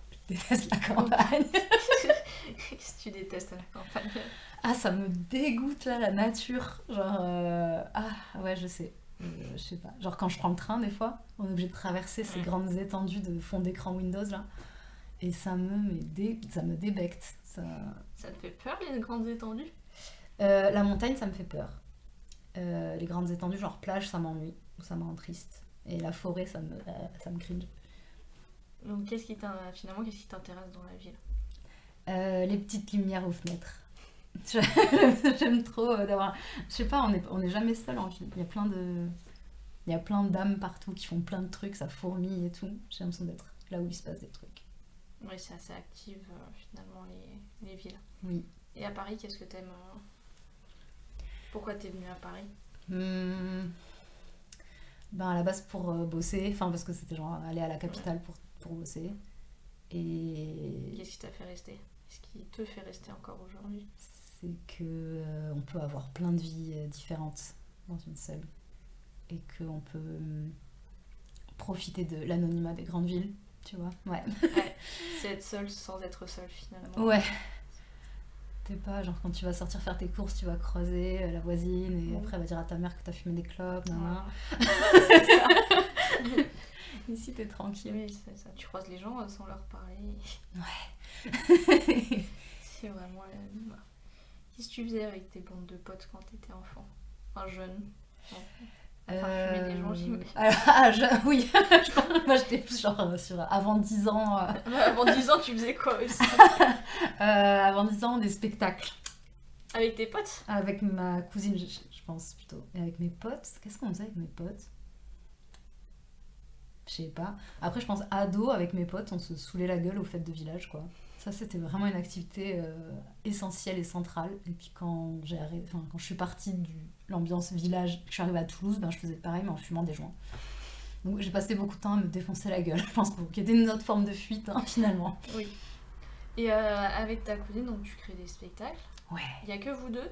Je déteste la campagne. Qu'est-ce que tu détestes à la campagne? Ah, ça me dégoûte là, la nature. Genre, ouais, je sais. Je sais pas. Genre, quand je prends le train, des fois, on est obligé de traverser ces grandes étendues de fond d'écran Windows là. Et ça me débecte. Ça te fait peur, les grandes étendues? La montagne, ça me fait peur. Les grandes étendues, genre plage, ça m'ennuie. Ça me rend triste. Et la forêt, ça me cringe. Donc qu'est-ce qui t'intéresse dans la ville? Les petites lumières aux fenêtres. J'aime trop d'avoir... Je sais pas, on est jamais seul en ville. Il y a plein d'âmes partout qui font plein de trucs, ça fourmille et tout. J'ai l'impression d'être là où il se passe des trucs. Oui, c'est assez active finalement les villes. Oui. Et à Paris, qu'est-ce que t'aimes Pourquoi t'es venue à Paris? À la base pour bosser, enfin parce que c'était genre aller à la capitale pour bosser. Et qu'est-ce qui t'a fait rester? Qu'est-ce qui te fait rester encore aujourd'hui? C'est que on peut avoir plein de vies différentes dans une seule. Et qu'on peut profiter de l'anonymat des grandes villes tu vois. Ouais. Ouais, c'est être seul sans être seul finalement. Ouais. T'es pas genre quand tu vas sortir faire tes courses, tu vas croiser la voisine et après elle va dire à ta mère que t'as fumé des clopes. C'est ça. Ici t'es tranquille. Oui, c'est ça. Tu croises les gens sans leur parler. Ouais. C'est vraiment... Qu'est-ce que tu faisais avec tes bandes de potes quand t'étais enfant? Enfin, jeune. Enfin, fumer des joints, j'imagine. Oui, moi j'étais plus genre avant 10 ans. Avant 10 ans, tu faisais quoi aussi? Avant 10 ans, des spectacles. Avec tes potes? Avec ma cousine, je pense plutôt. Et avec mes potes, qu'est-ce qu'on faisait avec mes potes? Je sais pas. Après, je pense ado, avec mes potes, on se saoulait la gueule aux fêtes de village, quoi. Ça, c'était vraiment une activité essentielle et centrale. Et puis quand quand je suis partie de l'ambiance village, que je suis arrivée à Toulouse, je faisais pareil, mais en fumant des joints. Donc j'ai passé beaucoup de temps à me défoncer la gueule, je pense, qu'il y ait une autre forme de fuite, finalement. Oui. Et avec ta cousine, donc tu crées des spectacles. Ouais. Il y a que vous deux?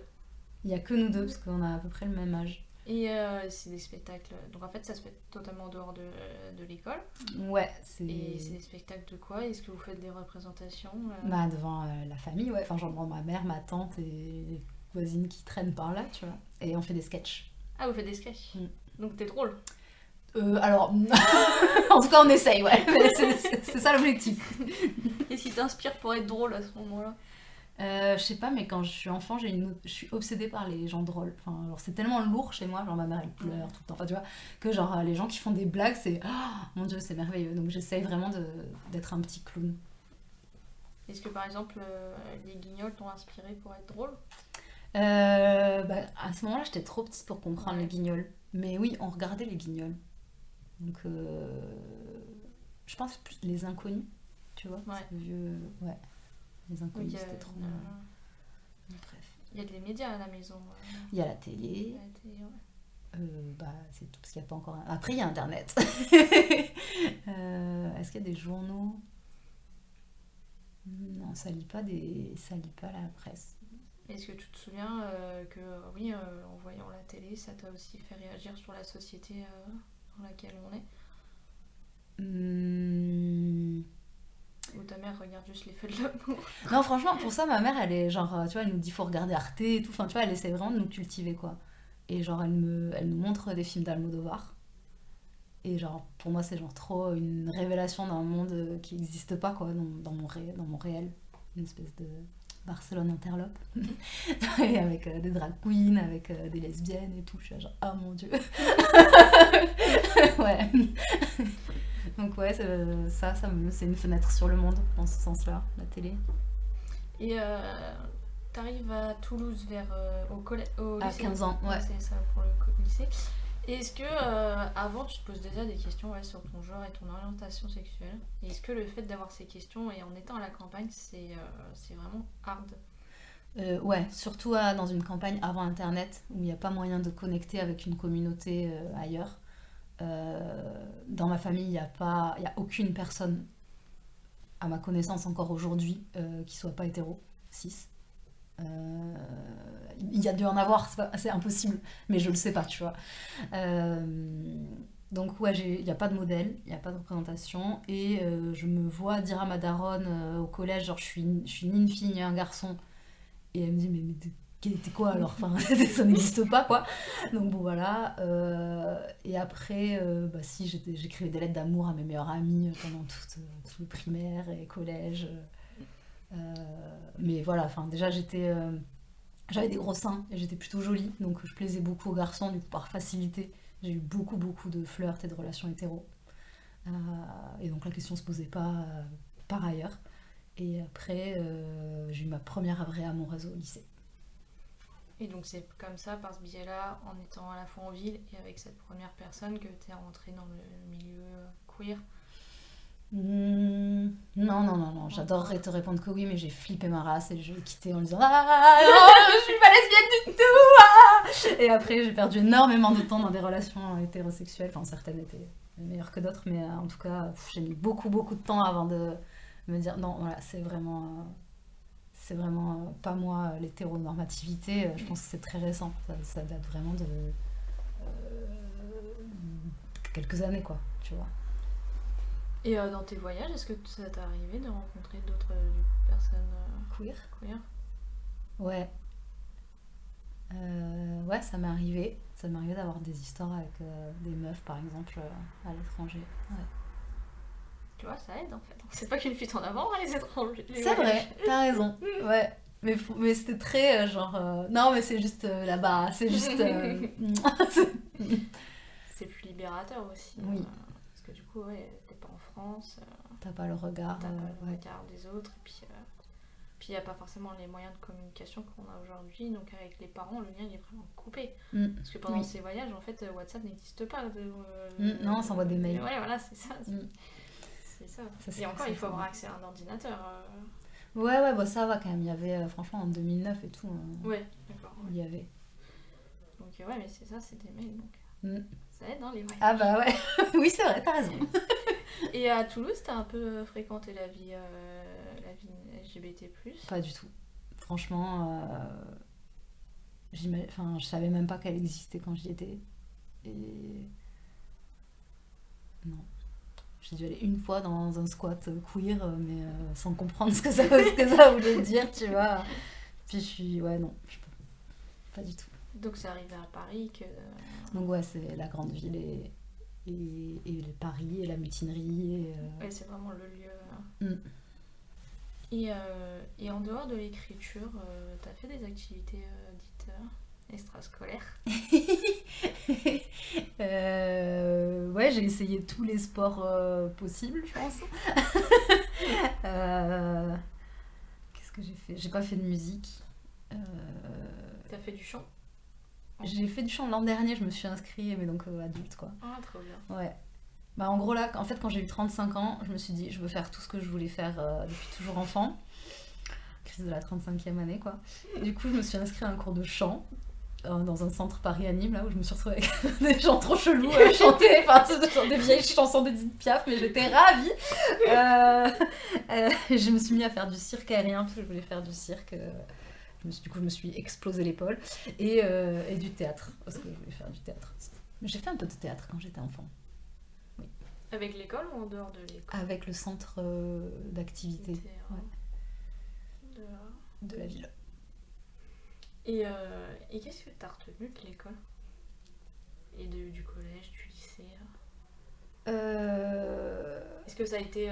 Il y a que nous deux, parce qu'on a à peu près le même âge. Et c'est des spectacles... Donc en fait, ça se fait totalement en dehors de l'école. Ouais, Et c'est des spectacles de quoi? Est-ce que vous faites des représentations devant la famille, ouais. Enfin, genre ma mère, ma tante et les voisines qui traînent par là, tu vois. Et on fait des sketchs. Ah, vous faites des sketchs. Donc t'es drôle. Alors, en tout cas, on essaye, ouais. C'est ça l'objectif. Qu'est-ce qui t'inspire pour être drôle à ce moment-là? Je sais pas, mais quand je suis enfant, je suis obsédée par les gens drôles. Enfin, genre, c'est tellement lourd chez moi, genre ma mère elle pleure tout le temps, enfin tu vois, que genre les gens qui font des blagues, c'est mon Dieu, c'est merveilleux. Donc j'essaye vraiment d'être un petit clown. Est-ce que par exemple les Guignols t'ont inspiré pour être drôle? À ce moment-là, j'étais trop petite pour comprendre les Guignols. Mais oui, on regardait les Guignols. Donc je pense plus les Inconnus, tu vois. Ouais. C'est le vieux... Ouais. Les Inconnus, Oui, c'était trop... Bref. Il y a des médias à la maison. Il y a la télé. Ouais. C'est tout, parce qu'il n'y a pas encore... Après, il y a Internet. Est-ce qu'il y a des journaux? Non, ça lit pas la presse. Est-ce que tu te souviens que, oui, en voyant la télé, ça t'a aussi fait réagir sur la société dans laquelle on est? Ou ta mère regarde juste les feux de l'amour? Non, franchement, pour ça, ma mère, elle est genre, tu vois, elle nous dit faut regarder Arte et tout. Enfin, tu vois, elle essaie vraiment de nous cultiver, quoi. Et genre, elle nous montre des films d'Almodovar. Et genre, pour moi, c'est genre trop une révélation d'un monde qui n'existe pas, quoi, dans mon réel. Une espèce de Barcelone interlope. Et avec des drag queens, avec des lesbiennes et tout. Je suis genre, ah mon Dieu. Ouais. Donc ouais, c'est une fenêtre sur le monde, dans ce sens-là, la télé. Et t'arrives à Toulouse au lycée? À 15 ans, ouais. C'est ça, pour le lycée. Et est-ce que avant tu te poses déjà des questions sur ton genre et ton orientation sexuelle? Et est-ce que le fait d'avoir ces questions et en étant à la campagne, c'est vraiment hard? Ouais, surtout dans une campagne avant Internet, où il n'y a pas moyen de connecter avec une communauté ailleurs. Dans ma famille, il n'y a aucune personne, à ma connaissance encore aujourd'hui, qui soit pas hétéro, cis. Il y a dû en avoir, c'est impossible, mais je le sais pas, tu vois. Donc ouais, il n'y a pas de modèle, il n'y a pas de représentation, et je me vois dire à ma daronne au collège, genre je suis ni une fille ni un garçon, et elle me dit mais t'es quoi alors, enfin, ça n'existe pas, quoi. Donc bon, voilà. Et après, si, j'écrivais des lettres d'amour à mes meilleurs amis pendant tout le primaire et collège. Mais voilà, enfin, déjà j'avais des gros seins et j'étais plutôt jolie, donc je plaisais beaucoup aux garçons, du coup par facilité j'ai eu beaucoup de flirts et de relations hétéros, et donc la question se posait pas par ailleurs. Et après j'ai eu ma première vraie amoureux au lycée. Et donc c'est comme ça, par ce biais-là, en étant à la fois en ville et avec cette première personne, que t'es rentrée dans le milieu queer? Non, j'adorerais te répondre que oui, mais j'ai flippé ma race et je l'ai quitté en disant ah non, je suis pas lesbienne du tout, ah. Et après j'ai perdu énormément de temps dans des relations hétérosexuelles, enfin certaines étaient meilleures que d'autres, mais en tout cas j'ai mis beaucoup de temps avant de me dire non, voilà, c'est vraiment pas moi, l'hétéronormativité. Je pense que c'est très récent, ça date vraiment de quelques années, quoi, tu vois. Et dans tes voyages, est-ce que ça t'est arrivé de rencontrer d'autres personnes Queer. queer? Ouais. Ouais, ça m'est arrivé. Ça m'est arrivé d'avoir des histoires avec des meufs, par exemple, à l'étranger. Ouais. Tu vois, ça aide en fait. C'est pas qu'une fuite en avant, hein, les étrangers. Les C'est voyages. vrai, t'as raison. Ouais. Mais c'était très genre. Non, mais c'est juste là-bas. C'est juste. C'est plus libérateur aussi. Oui. Parce que du coup, ouais, t'es pas en France, T'as pas le regard. t'as pas le Ouais. regard des autres, et puis il n'y a pas forcément les moyens de communication qu'on a aujourd'hui, donc avec les parents, le lien il est vraiment coupé. Mm. Parce que pendant Oui. ces voyages, en fait, WhatsApp n'existe pas. Non, on s'envoie des mails. Ouais, voilà, c'est ça. Mm. C'est ça. Ça, c'est Et encore, il faut ça. avoir accès à un ordinateur. Ouais, bah ça va quand même. Il y avait, franchement, en 2009 et tout, Ouais, d'accord. il y avait. Donc, ouais, mais c'est ça, c'est des mails, donc Mm. ça aide, hein, les voyages. Ah bah ouais, oui, c'est vrai, t'as raison. Et à Toulouse, t'as un peu fréquenté la vie LGBT+. Pas du tout. Franchement, enfin, je savais même pas qu'elle existait quand j'y étais. Et non. J'ai dû aller une fois dans un squat queer, mais sans comprendre ce que ça voulait dire, tu vois. Puis je suis... Ouais, non, je peux pas du tout. Donc c'est arrivé à Paris que... Donc ouais, c'est la grande ville et le Paris et la mutinerie. Ouais, c'est vraiment le lieu. Mm. Et en dehors de l'écriture, t'as fait des activités dites extrascolaires? Ouais, j'ai essayé tous les sports possibles, je pense. Qu'est-ce que j'ai fait? J'ai pas fait de musique. T'as fait du chant? J'ai fait du chant l'an dernier, je me suis inscrite, mais donc adulte, quoi. Ah, trop bien. Ouais. Bah, en gros, là, en fait, quand j'ai eu 35 ans, je me suis dit, je veux faire tout ce que je voulais faire depuis toujours enfant. Crise de la 35e année, quoi. Et du coup, je me suis inscrite à un cours de chant dans un centre Paris à Nîmes, là où je me suis retrouvée avec des gens trop chelous à chanter, enfin, des vieilles chansons d'Edith Piaf, mais j'étais ravie. Je me suis mis à faire du cirque aérien, parce que je voulais faire du cirque. Du coup, je me suis explosé l'épaule. Et du théâtre, parce que je voulais faire du théâtre. Mais j'ai fait un peu de théâtre quand j'étais enfant. Avec l'école ou en dehors de l'école? Avec le centre d'activité De- de la ville. Et qu'est-ce que t'as retenu de l'école? Et du collège, du lycée? Est-ce que ça a été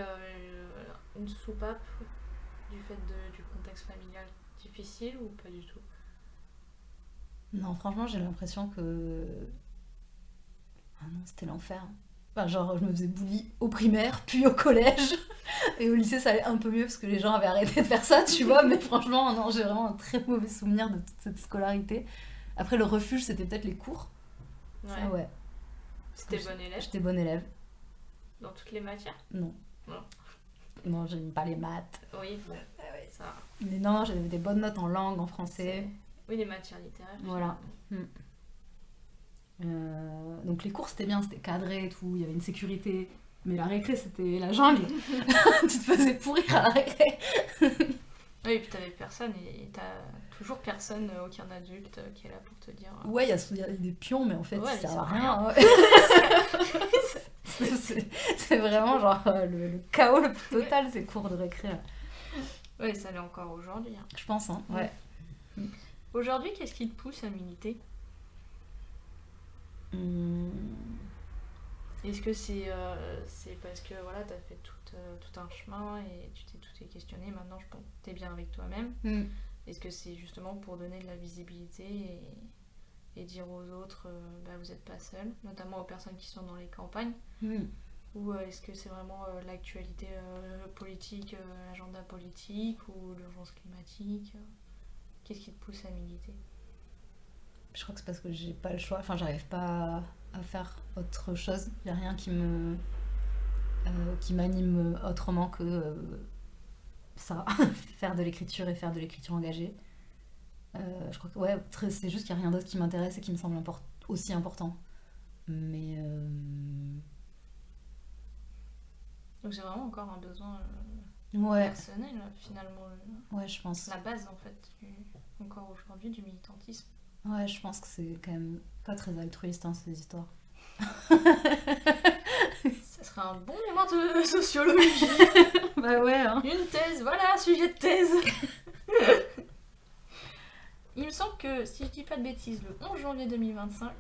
une soupape du fait du contexte familial difficile ou pas du tout? Non, franchement, j'ai l'impression que... Ah non, c'était l'enfer. Enfin, genre, je me faisais bully au primaire, puis au collège. Et au lycée, ça allait un peu mieux parce que les gens avaient arrêté de faire ça, tu vois. Mais franchement, non, j'ai vraiment un très mauvais souvenir de toute cette scolarité. Après, le refuge, c'était peut-être les cours. Ça, ouais. C'était bonne élève J'étais bonne élève. dans toutes les matières? Non. Non. Non, j'aime pas les maths. Oui, bon, ça... Mais non, j'avais des bonnes notes en langue, en français. Oui, les matières littéraires. Voilà. Donc les cours, c'était bien, c'était cadré et tout, il y avait une sécurité. Mais la récré, c'était la jungle. Tu te faisais pourrir à la récré. Oui, et puis t'avais personne, et t'as toujours personne, aucun adulte qui est là pour te dire... Ouais, il y a des pions, mais en fait, Ouais, ça sert ça à sert rien. à C'est vraiment genre le chaos le plus total, ces cours de récré. Oui, ça l'est encore aujourd'hui. Hein. Je pense, hein. Ouais. Aujourd'hui, qu'est-ce qui te pousse à militer? Est-ce que c'est parce que voilà, t'as fait tout un chemin et tu t'es questionné, maintenant je pense que t'es bien avec toi-même? Est-ce que c'est justement pour donner de la visibilité et dire aux autres, vous n'êtes pas seuls, notamment aux personnes qui sont dans les campagnes? Ou est-ce que c'est vraiment l'actualité politique, l'agenda politique ou l'urgence climatique? Qu'est-ce qui te pousse à militer? Je crois que c'est parce que j'ai pas le choix, enfin j'arrive pas à faire autre chose. Il n'y a rien qui m'anime autrement que ça, faire de l'écriture et faire de l'écriture engagée. Je crois que ouais, c'est juste qu'il n'y a rien d'autre qui m'intéresse et qui me semble aussi important. Mais donc c'est vraiment encore un besoin personnel finalement. Ouais, je pense. La base en fait encore aujourd'hui du militantisme. Ouais, je pense que c'est quand même pas très altruiste ces histoires. Ça serait être un bon mémoire de sociologie. Bah ouais, hein. Une thèse, voilà, sujet de thèse. Il me semble que, si je dis pas de bêtises, le 11 janvier 2025,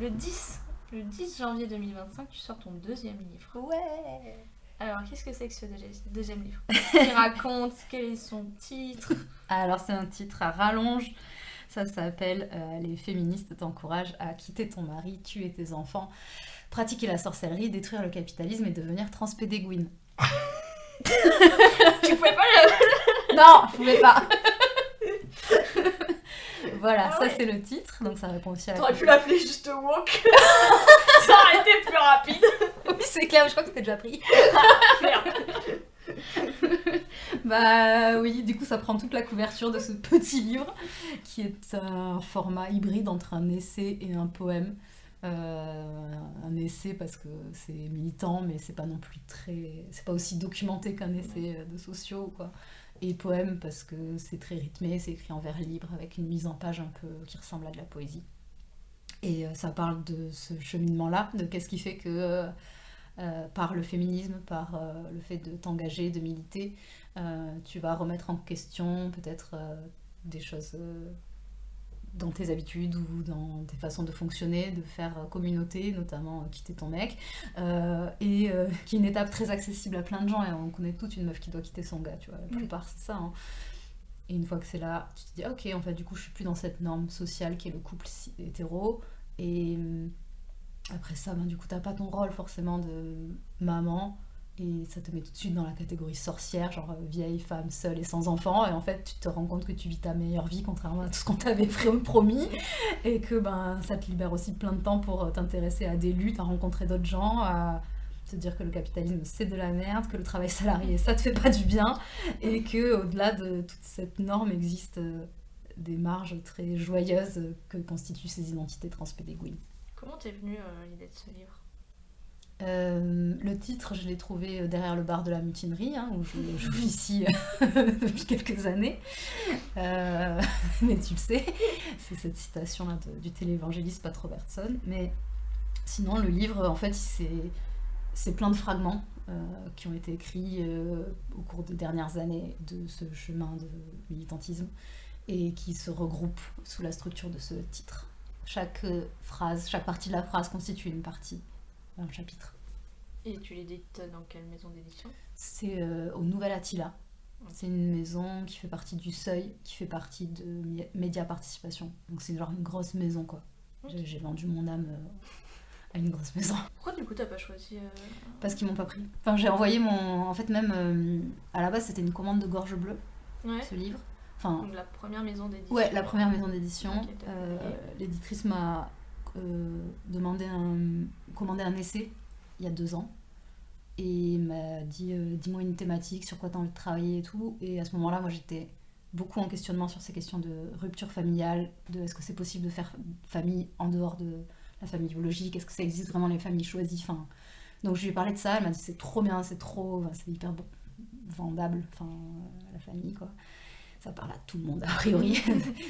le 10 janvier 2025, tu sors ton deuxième livre. Ouais. Alors, qu'est-ce que c'est que ce deuxième livre? Qu'est-ce qu'il raconte? Quel est son titre? Alors, c'est un titre à rallonge. Ça s'appelle Les féministes t'encouragent à quitter ton mari, tuer tes enfants, pratiquer la sorcellerie, détruire le capitalisme et devenir transpédéguine. Tu pouvais pas le... Non, je pouvais pas. Voilà, Ah ça ouais. c'est le titre, donc ça répond aussi à la T'aurais pu question. l'appeler juste Walk. Ça aurait été plus rapide. Oui, c'est clair, je crois que c'était déjà pris. Merde. Bah oui, du coup ça prend toute la couverture de ce petit livre qui est un format hybride entre un essai et un poème. Un essai parce que c'est militant mais c'est pas non plus c'est pas aussi documenté qu'un essai de sociaux quoi. Et poème parce que c'est très rythmé, c'est écrit en vers libre avec une mise en page un peu qui ressemble à de la poésie. Et ça parle de ce cheminement-là, de qu'est-ce qui fait que par le féminisme, par le fait de t'engager, de militer, tu vas remettre en question peut-être des choses dans tes habitudes ou dans tes façons de fonctionner, de faire communauté, notamment quitter ton mec, qui est une étape très accessible à plein de gens, et on connaît toute une meuf qui doit quitter son gars, tu vois, la plupart c'est ça, hein. Et une fois que c'est là, tu te dis, ok, en fait, du coup, je suis plus dans cette norme sociale qui est le couple hétéro, et après ça, ben, du coup, t'as pas ton rôle forcément de maman, et ça te met tout de suite dans la catégorie sorcière, genre vieille femme seule et sans enfant, et en fait tu te rends compte que tu vis ta meilleure vie contrairement à tout ce qu'on t'avait promis, et que ben, ça te libère aussi plein de temps pour t'intéresser à des luttes, à rencontrer d'autres gens, à te dire que le capitalisme c'est de la merde, que le travail salarié ça te fait pas du bien, et que au-delà de toute cette norme existent des marges très joyeuses que constituent ces identités transpédéguines. Comment t'es venue l'idée de ce livre? Le titre, je l'ai trouvé derrière le bar de la mutinerie, hein, où j'officie depuis quelques années. Mais tu le sais, c'est cette citation-là du téléévangéliste Pat Robertson. Mais sinon, le livre, en fait, c'est plein de fragments qui ont été écrits au cours des dernières années de ce chemin de militantisme et qui se regroupent sous la structure de ce titre. Chaque partie de la phrase constitue une partie. Un chapitre. Et tu l'édites dans quelle maison d'édition? C'est au Nouvel Attila. C'est une maison qui fait partie du Seuil, qui fait partie de Média Participation. Donc c'est genre une grosse maison quoi. J'ai vendu mon âme à une grosse maison. Pourquoi du coup t'as pas choisi Parce qu'ils m'ont pas pris. Enfin j'ai envoyé en fait même à la base c'était une commande de Gorge Bleue, ce livre. Enfin, donc la première maison d'édition. Ouais, la première maison d'édition. Okay, l'éditrice m'a commandé un essai il y a 2 ans et m'a dit dis-moi une thématique, sur quoi t'as envie de travailler et tout, et à ce moment là moi j'étais beaucoup en questionnement sur ces questions de rupture familiale, de est-ce que c'est possible de faire famille en dehors de la famille biologique, est-ce que ça existe vraiment les familles choisies, enfin, donc je lui ai parlé de ça, elle m'a dit c'est trop bien, c'est hyper vendable, enfin, la famille quoi. Ça parle à tout le monde a priori,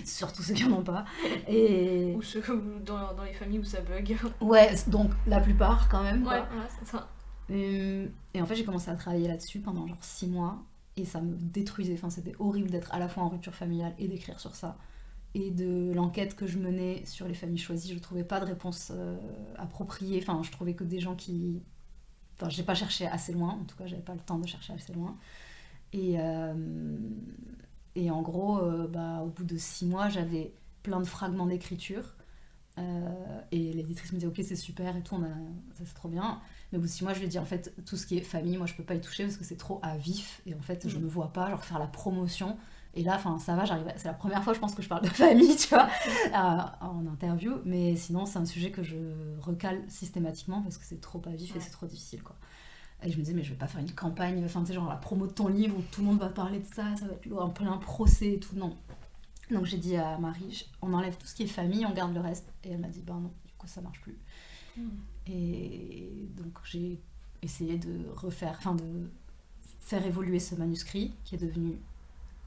surtout ceux qui n'en ont pas. Et... Ou ceux dans les familles où ça bug. Ouais, donc la plupart quand même. Ouais, c'est ça. Et en fait j'ai commencé à travailler là-dessus pendant genre 6 mois et ça me détruisait, enfin, c'était horrible d'être à la fois en rupture familiale et d'écrire sur ça. Et de l'enquête que je menais sur les familles choisies, je trouvais pas de réponse appropriée, enfin je trouvais que des gens qui... Enfin j'ai pas cherché assez loin, en tout cas j'avais pas le temps de chercher assez loin. Et en gros, au bout de 6 mois, j'avais plein de fragments d'écriture. Et l'éditrice me disait, ok, c'est super et tout, ça c'est trop bien. Mais au bout de 6 mois, je lui ai dit, en fait, tout ce qui est famille, moi, je peux pas y toucher parce que c'est trop à vif. Et en fait, je me vois pas, genre, faire la promotion. Et là, ça va, c'est la première fois, je pense, que je parle de famille, tu vois, en interview. Mais sinon, c'est un sujet que je recale systématiquement parce que c'est trop à vif et c'est trop difficile, quoi. Et je me disais, mais je vais pas faire une campagne, enfin, tu sais, genre la promo de ton livre où tout le monde va parler de ça va être un plein procès et tout, non. Donc j'ai dit à Marie, on enlève tout ce qui est famille, on garde le reste. Et elle m'a dit, ben non, du coup ça marche plus. Et donc j'ai essayé de faire évoluer ce manuscrit qui est devenu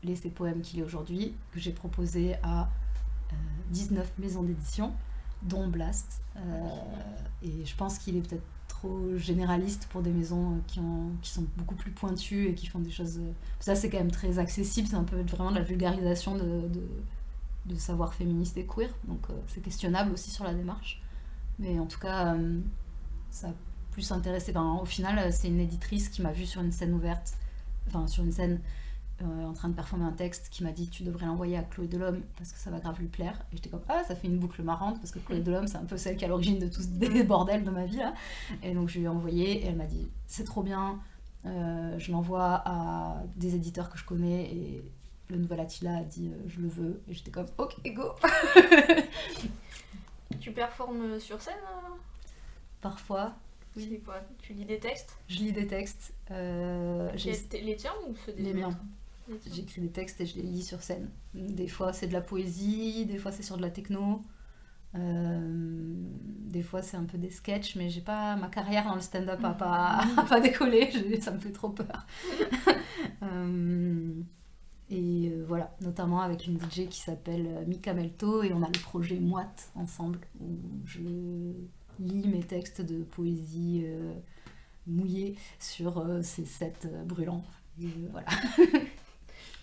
l'essai poème qu'il est aujourd'hui, que j'ai proposé à 19 maisons d'édition, dont Blast. Et je pense qu'il est peut-être trop généraliste pour des maisons qui sont beaucoup plus pointues et qui font des choses... Ça, c'est quand même très accessible, c'est un peu vraiment de la vulgarisation de savoir féministe et queer, donc c'est questionnable aussi sur la démarche. Mais en tout cas, ça a plus intéressé... au final, c'est une éditrice qui m'a vue sur une scène ouverte, enfin sur une scène en train de performer un texte, qui m'a dit tu devrais l'envoyer à Chloé Delhomme parce que ça va grave lui plaire. Et j'étais comme ça fait une boucle marrante parce que Chloé Delhomme c'est un peu celle qui est à l'origine de tous des bordels de ma vie là. Et donc je lui ai envoyé et elle m'a dit c'est trop bien, je l'envoie à des éditeurs que je connais. Et le nouvel Attila a dit je le veux. Et j'étais comme ok go. Tu performes sur scène Parfois. Oui. C'est quoi? Tu lis des textes? Je lis des textes. Les tiens ou ceux des les miens? autres? J'écris des textes et je les lis sur scène. Des fois c'est de la poésie, des fois c'est sur de la techno, des fois c'est un peu des sketchs, mais j'ai pas, ma carrière dans le stand-up a pas décollé, ça me fait trop peur. Voilà, notamment avec une DJ qui s'appelle Mika Melto et on a le projet Moite ensemble où je lis mes textes de poésie mouillés sur ces sets brûlants. Voilà.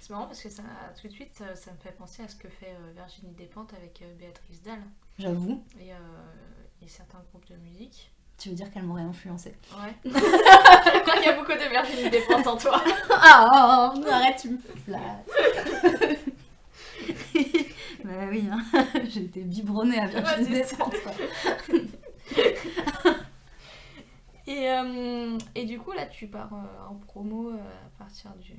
C'est marrant parce que ça, tout de suite, ça me fait penser à ce que fait Virginie Despentes avec Béatrice Dalle. J'avoue. Et certains groupes de musique. Tu veux dire qu'elle m'aurait influencée? Ouais. Je crois qu'il y a beaucoup de Virginie Despentes en toi. Ah, arrête, tu me flattes. Bah oui, hein. J'ai été biberonnée à Virginie Despentes. Et du coup, là, tu pars en promo à partir du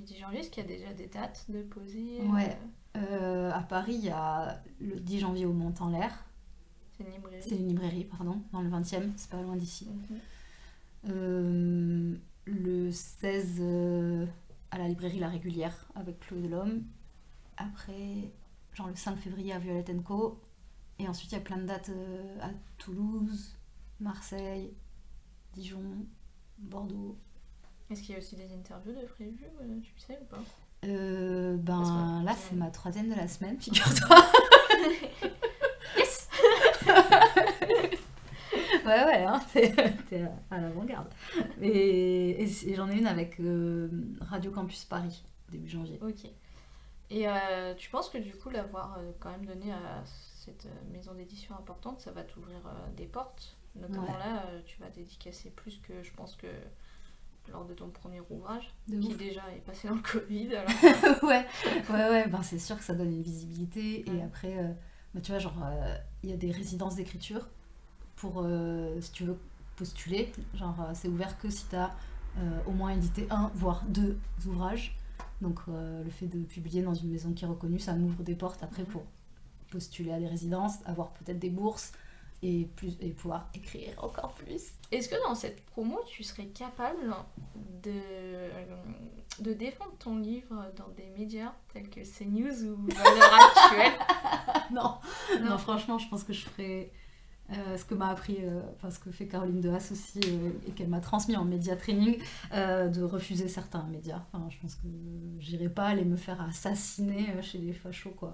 10 janvier. Est-ce qu'il y a déjà des dates de poser? Ouais. À Paris, il y a le 10 janvier au Mont-en-l'Air. C'est une librairie. C'est une librairie, pardon, dans le 20e, c'est pas loin d'ici. Le 16 à la librairie La Régulière avec Chloé Delhomme. Après, genre le 5 février à Violette & Co. Et ensuite, il y a plein de dates à Toulouse, Marseille, Dijon, Bordeaux. Est-ce qu'il y a aussi des interviews de prévues, tu sais ou pas? Là, c'est ma 3e de la semaine, figure-toi. Yes. Ouais, hein, t'es à l'avant-garde. Et j'en ai une avec Radio Campus Paris, début janvier. Ok. Et tu penses que du coup, l'avoir quand même donné à cette maison d'édition importante, ça va t'ouvrir des portes? Notamment là, tu vas dédicacer plus que je pense que lors de ton premier ouvrage, qui déjà est passé dans le Covid. Alors. ouais, c'est sûr que ça donne une visibilité. Et après, tu vois, il y a des résidences d'écriture pour, si tu veux postuler. C'est ouvert que si tu as au moins édité 1, voire 2 ouvrages. Donc le fait de publier dans une maison qui est reconnue, ça m'ouvre des portes après pour postuler à des résidences, avoir peut-être des bourses et pouvoir écrire encore plus. Est-ce que dans cette promo, tu serais capable de défendre ton livre dans des médias tels que CNews ou Valeurs Actuelles? Non, franchement, je pense que je ferais ce que m'a appris, ce que fait Caroline Dehaas aussi et qu'elle m'a transmis en média training, de refuser certains médias. Je pense que j'irai pas aller me faire assassiner chez les fachos, quoi.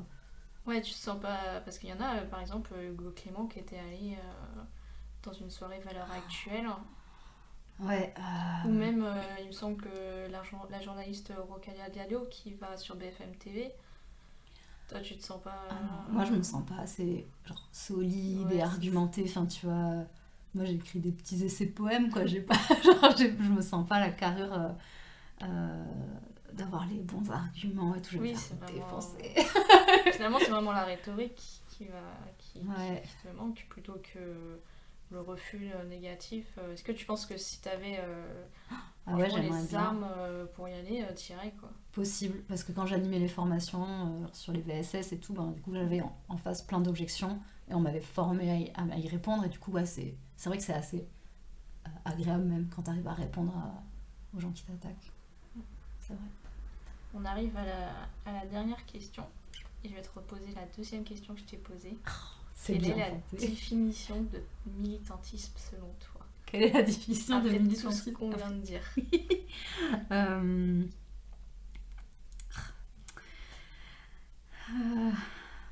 Ouais, tu te sens pas... Parce qu'il y en a, par exemple, Hugo Clément qui était allé dans une soirée Valeurs Actuelles. Ouais. Ou même, il me semble que la journaliste Rocalia Diallo qui va sur BFM TV. Toi, tu te sens pas... moi, je me sens pas assez solide et argumentée. Tu vois... Moi, j'écris des petits essais poèmes, quoi. J'ai pas... je me sens pas la carrure... d'avoir les bons arguments et tout, je vais me faire défoncer. Finalement, c'est vraiment la rhétorique qui te manque plutôt que le refus négatif. Est-ce que tu penses que si t'avais les armes pour y aller, t'irais, quoi? Possible, parce que quand j'animais les formations sur les VSS et tout, du coup j'avais en face plein d'objections et on m'avait formé à y répondre, et du coup c'est vrai que c'est assez agréable même quand t'arrives à répondre aux gens qui t'attaquent. C'est vrai. On arrive à la dernière question et je vais te reposer la deuxième question que je t'ai posée. Quelle est la définition de militantisme selon toi? Quelle est la définition de militantisme? Tout ce qu'on vient de dire.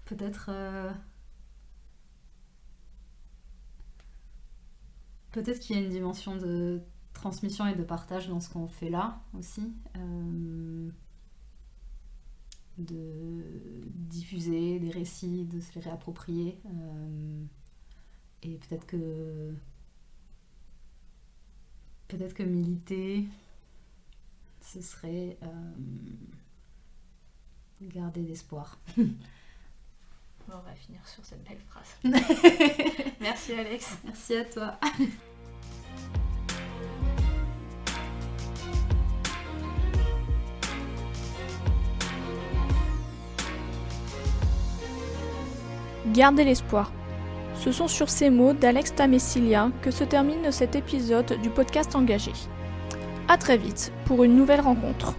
Peut-être peut-être qu'il y a une dimension de transmission et de partage dans ce qu'on fait là aussi. De diffuser des récits, de se les réapproprier. Et peut-être que militer, ce serait garder l'espoir. On va finir sur cette belle phrase. Merci Alex. Merci à toi. Gardez l'espoir. Ce sont sur ces mots d'Alex Tamessilia que se termine cet épisode du podcast Engagé. À très vite pour une nouvelle rencontre.